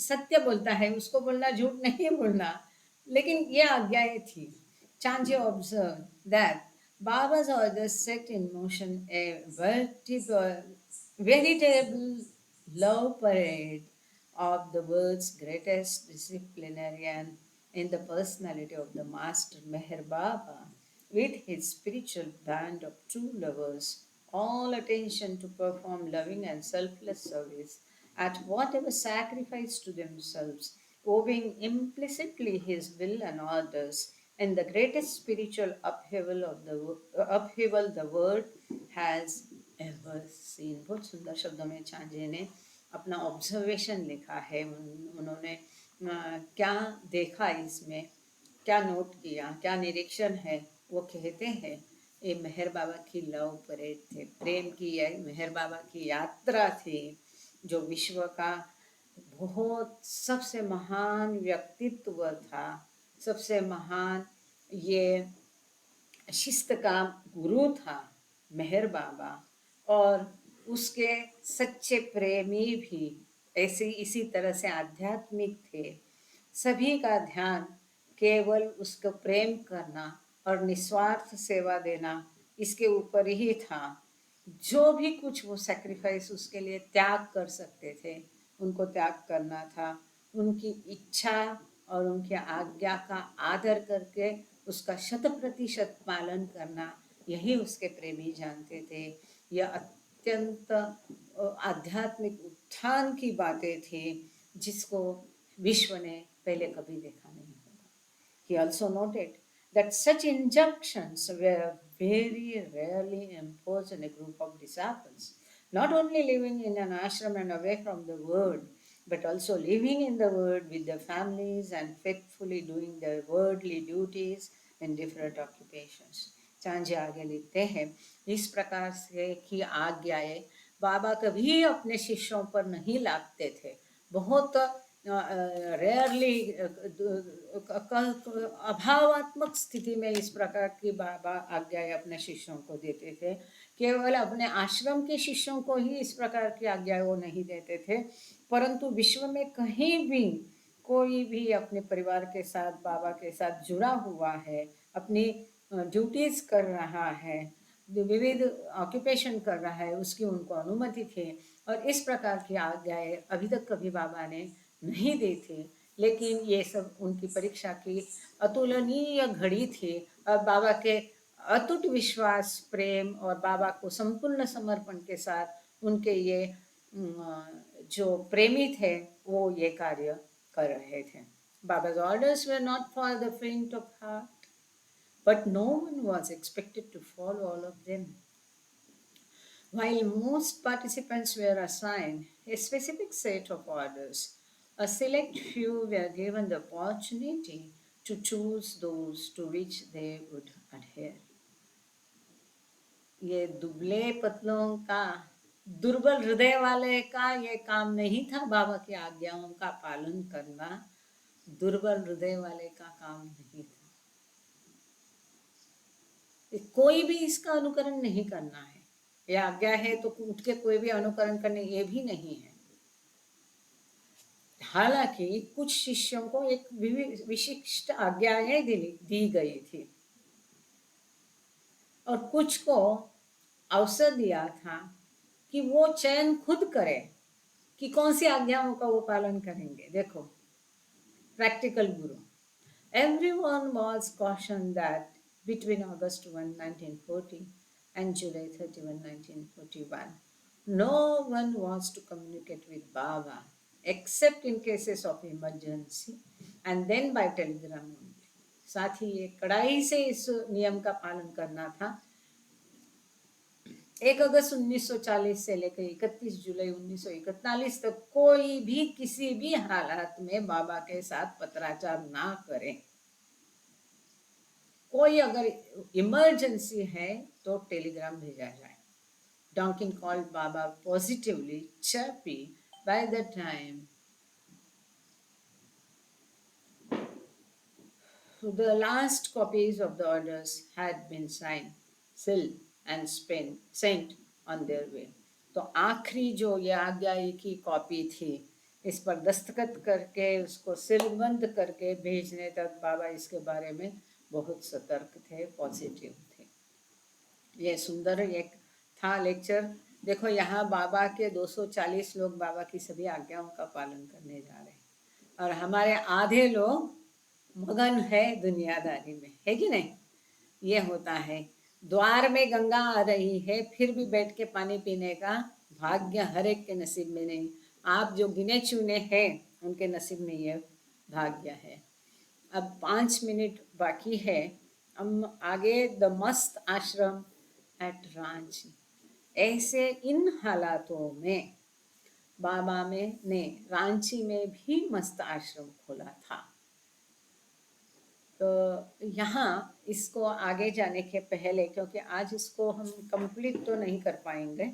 [SPEAKER 1] सत्य बोलता है उसको बोलना, झूठ नहीं बोलना, लेकिन ये आज्ञाएं थी। Chanji observed that Baba's orders set in motion a veritable love parade of the world's greatest disciplinarian in the personality of the Master Meher Baba, with his spiritual band of true lovers, all attention to perform loving and selfless service at whatever sacrifice to themselves, obeying implicitly his will and orders, in the greatest spiritual upheaval the world has ever seen. बहुत सुंदर शब्दों में चांजे ने अपना observation लिखा है। उन्होंने क्या देखा इसमें, क्या नोट किया, क्या निरीक्षण है, वो कहते हैं ये मेहर बाबा की लव परेड थे, प्रेम की यह मेहर बाबा की यात्रा थी, जो विश्व का बहुत सबसे महान व्यक्तित्व था, सबसे महान ये शिस्त का गुरु था मेहर बाबा, और उसके सच्चे प्रेमी भी ऐसे इसी तरह से आध्यात्मिक थे। सभी का ध्यान केवल उसको प्रेम करना और निस्वार्थ सेवा देना इसके ऊपर ही था। जो भी कुछ वो सैक्रिफाइस उसके लिए त्याग कर सकते थे उनको त्याग करना था। उनकी इच्छा और उनकी आज्ञा का आदर करके उसका 100% पालन करना, यही उसके प्रेमी जानते थे। यह अत्यंत आध्यात्मिक उत्थान की बातें थी जिसको विश्व ने पहले कभी देखा नहीं होगा। He also noted that such injunctions were very rarely imposed on a group of disciples, not only living in an ashram and away from the world, but also living in the world with their families and faithfully doing their worldly duties in different occupations. चांजे आगे लिखते हैं, इस प्रकार से की आज्ञाएं बाबा कभी अपने शिष्यों पर नहीं लादते थे। बहुत रेयरली अभावात्मक स्थिति में इस प्रकार की बाबा आज्ञाएं अपने शिष्यों को देते थे। केवल अपने आश्रम के शिष्यों को ही इस प्रकार की आज्ञाएं वो नहीं देते थे, परंतु विश्व में कहीं भी कोई भी अपने परिवार के साथ बाबा के साथ जुड़ा हुआ है, अपनी ड्यूटीज कर रहा है, विविध ऑक्यूपेशन कर रहा है, उसकी उनको अनुमति थी। और इस प्रकार की आज्ञाएं अभी तक कभी बाबा ने नहीं दी थी, लेकिन ये सब उनकी परीक्षा की अतुलनीय घड़ी थी। और बाबा के अटूट विश्वास, प्रेम और बाबा को संपूर्ण समर्पण के साथ उनके ये जो प्रेमी थे वो ये कार्य कर रहे थे। Baba's orders were not for the faint of heart, but no one was expected to follow all of them. While most participants were assigned a specific set of orders, a select few were given the opportunity to choose those to which they would adhere. ये दुबले पतलों का, दुर्बल हृदय वाले का ये काम नहीं था बाबा की आज्ञाओं का पालन करना। दुर्बल हृदय वाले का काम नहीं था। कोई भी इसका अनुकरण नहीं करना है। ये आज्ञा है तो उठ के कोई भी अनुकरण करने, ये भी नहीं है। हालांकि कुछ शिष्यों को एक विशिष्ट आज्ञाएं दी गई थी और कुछ को अवसर दिया था कि वो चयन खुद करे कि कौन सी आज्ञाओं का वो पालन करेंगे। देखो, practical Guru. Everyone was cautioned that between August 1, 1940 and July 31, 1941, no one was to communicate with Baba except in cases of emergency and then by telegram only. साथ ही ये कड़ाई से इस नियम का पालन करना था 1 अगस्त 1940 से लेकर 31 जुलाई 1941 तक कोई भी किसी भी हालात में बाबा के साथ पत्राचार ना करे। कोई अगर इमरजेंसी है तो टेलीग्राम भेजा जाए। Donkin called Baba positively chirpy. By the time the last copies of the orders had been signed, sealed, and sent on their way. तो आखिरी जो ये आज्ञा की कॉपी थी, इस पर दस्तखत करके उसको सीलबंद करके भेजने तक बाबा इसके बारे में बहुत सतर्क थे, पॉजिटिव थे। ये सुंदर एक था लेक्चर। देखो यहाँ बाबा के 240 लोग बाबा की सभी आज्ञाओं का पालन करने जा रहे हैं, और हमारे आधे लोग मगन है दुनियादारी में, है कि नहीं? ये होता है। द्वार में गंगा आ रही है, फिर भी बैठ के पानी पीने का भाग्य हर एक के नसीब में नहीं। आप जो गिने चुने हैं उनके नसीब में ये भाग्य है। अब 5 मिनट बाकी है। हम आगे द मस्त आश्रम एट रांची। ऐसे इन हालातों में बाबा में ने रांची में भी मस्त आश्रम खोला था। तो यहाँ इसको आगे जाने के पहले, क्योंकि आज इसको हम कंप्लीट तो नहीं कर पाएंगे,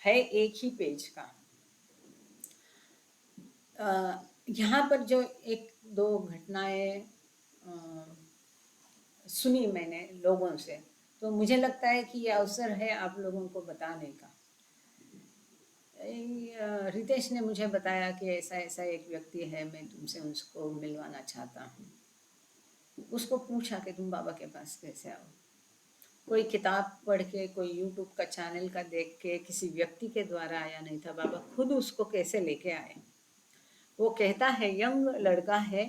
[SPEAKER 1] है एक ही पेज का। यहाँ पर जो एक दो घटनाएं सुनी मैंने लोगों से, तो मुझे लगता है कि ये अवसर है आप लोगों को बताने का। रितेश ने मुझे बताया कि ऐसा ऐसा एक व्यक्ति है, मैं तुमसे उसको मिलवाना चाहता हूँ। उसको पूछा कि तुम बाबा के पास कैसे आओ? कोई किताब पढ़ के, कोई यूट्यूब का चैनल का देख के, किसी व्यक्ति के द्वारा आया नहीं था। बाबा खुद उसको कैसे लेके आए। वो कहता है यंग लड़का है,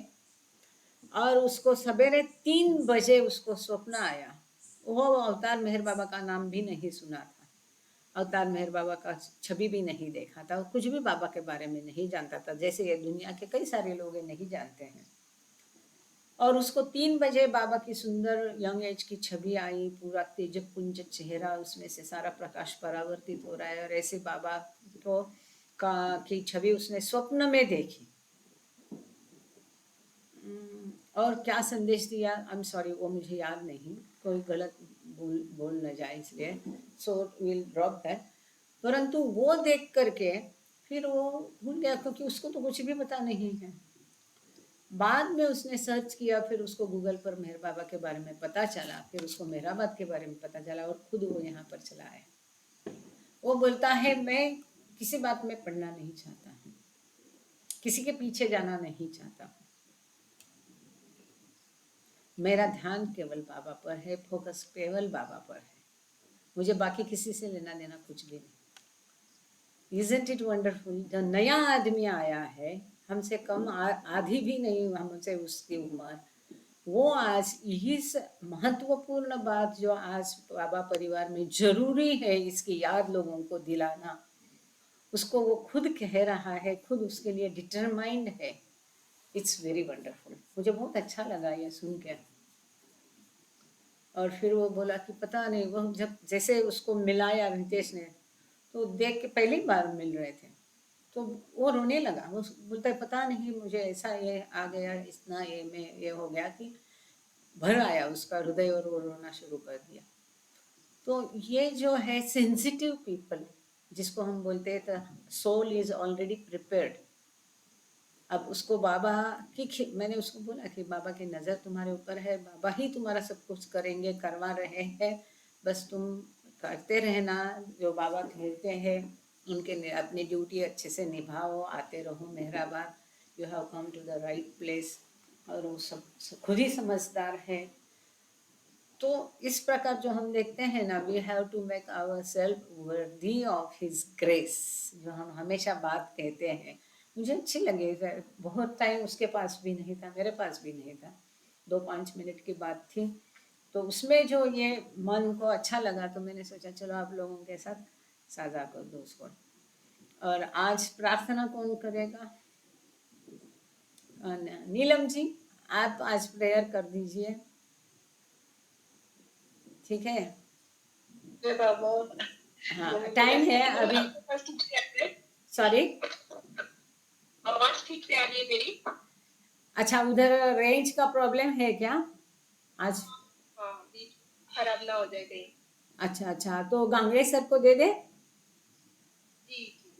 [SPEAKER 1] और उसको सवेरे 3 बजे उसको स्वप्न आया। वो अवतार मेहर बाबा का नाम भी नहीं सुना था, अवतार मेहर बाबा का छवि भी नहीं देखा था, कुछ भी बाबा के बारे में नहीं जानता था, जैसे ये दुनिया के कई सारे लोग नहीं जानते हैं। और उसको 3 बजे बाबा की सुंदर यंग एज की छवि आई, पूरा तेजपुंज चेहरा, उसमें से सारा प्रकाश परावर्तित हो रहा है, और ऐसे बाबा को की छवि उसने स्वप्न में देखी। और क्या संदेश दिया, आई एम सॉरी, वो मुझे याद नहीं, कोई गलत बोल न जाए इसलिए, सो विल ड्रॉप दैट। परंतु वो देख करके फिर वो भूल गया, क्योंकि उसको तो कुछ भी पता नहीं है। बाद में उसने सर्च किया, फिर उसको गूगल पर मेहर बाबा के बारे में पता चला, फिर उसको मेहराबाद के बारे में पता चला, और खुद वो यहाँ पर चला आया। वो बोलता है मैं किसी बात में पढ़ना नहीं चाहता हूँ, किसी के पीछे जाना नहीं चाहता हूँ, मेरा ध्यान केवल बाबा पर है, फोकस केवल बाबा पर है, मुझे बाकी किसी से लेना देना कुछ भी नहीं। Isn't it wonderful? जो नया आदमी आया है, हमसे कम आधी भी नहीं हमसे उसकी उम्र, वो आज यही महत्वपूर्ण बात जो आज बाबा परिवार में जरूरी है, इसकी याद लोगों को दिलाना, उसको वो खुद कह रहा है, खुद उसके लिए डिटरमाइंड है। It's very wonderful. मुझे बहुत अच्छा लगा ये सुन के। और फिर वो बोला कि पता नहीं, वो जब जैसे उसको मिलाया रितेश ने, तो देख के पहली बार मिल रहे थे, तो वो रोने लगा। वो बोलता है पता नहीं मुझे ऐसा ये आ गया, इतना ये में ये हो गया कि भर आया उसका हृदय, और वो रोना शुरू कर दिया। तो ये जो है सेंसिटिव पीपल, जिसको हम बोलते हैं the soul is already prepared. अब उसको बाबा की मैंने उसको बोला कि बाबा की नज़र तुम्हारे ऊपर है, बाबा ही तुम्हारा सब कुछ करेंगे, करवा रहे हैं, बस तुम करते रहना जो बाबा कहते हैं, उनके अपनी ड्यूटी अच्छे से निभाओ, आते रहो Meherabad, you have come to the right place. और वो सब खुद ही समझदार है। तो इस प्रकार जो हम देखते हैं ना, we have to make our self worthy of his grace, जो हम हमेशा बात कहते हैं। मुझे अच्छी लगी, बहुत टाइम उसके पास भी नहीं था, मेरे पास भी नहीं था, 2-5 मिनट की बात थी, तो उसमें जो ये मन को अच्छा लगा, तो मैंने सोचा चलो आप लोगों के साथ साझा कर दो उसको। और आज प्रार्थना कौन करेगा? नीलम जी, आप आज प्रेयर कर दीजिए, ठीक है?
[SPEAKER 3] बाबा
[SPEAKER 1] हाँ टाइम है अभी।
[SPEAKER 3] आवाज ठीक से आ रही है?
[SPEAKER 1] सॉरी।
[SPEAKER 3] आवाज ठीक से आ रही है मेरी?
[SPEAKER 1] अच्छा उधर रेंज का प्रॉब्लम है क्या आज?
[SPEAKER 3] हाँ, बीच खराब ना हो जाए कहीं।
[SPEAKER 1] अच्छा अच्छा, तो गांगड़े सर को दे दे।
[SPEAKER 3] जी जी।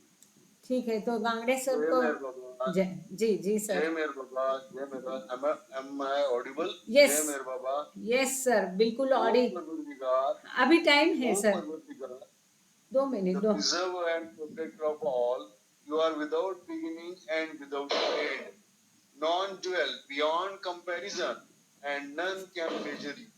[SPEAKER 1] ठीक है, तो गांगड़े सर
[SPEAKER 4] जय
[SPEAKER 1] को।
[SPEAKER 4] मेरे बाबा।
[SPEAKER 1] जय जी जी
[SPEAKER 4] जय
[SPEAKER 1] सर।
[SPEAKER 4] मेरे बाबा। जय मेरे am I audible?
[SPEAKER 1] यस
[SPEAKER 4] जय मेरे बाबा।
[SPEAKER 1] यस सर, बिल्कुल
[SPEAKER 4] ओ
[SPEAKER 1] ऑडी।
[SPEAKER 4] परवरदिगार,
[SPEAKER 1] अभी टाइम है
[SPEAKER 4] ओ
[SPEAKER 1] सर,
[SPEAKER 4] परवरदिगार,
[SPEAKER 1] 2 मिनट
[SPEAKER 4] the
[SPEAKER 1] दो।
[SPEAKER 4] preserver and protector of all, you are without beginning and without end, non-dual, beyond comparison, and none can measure you.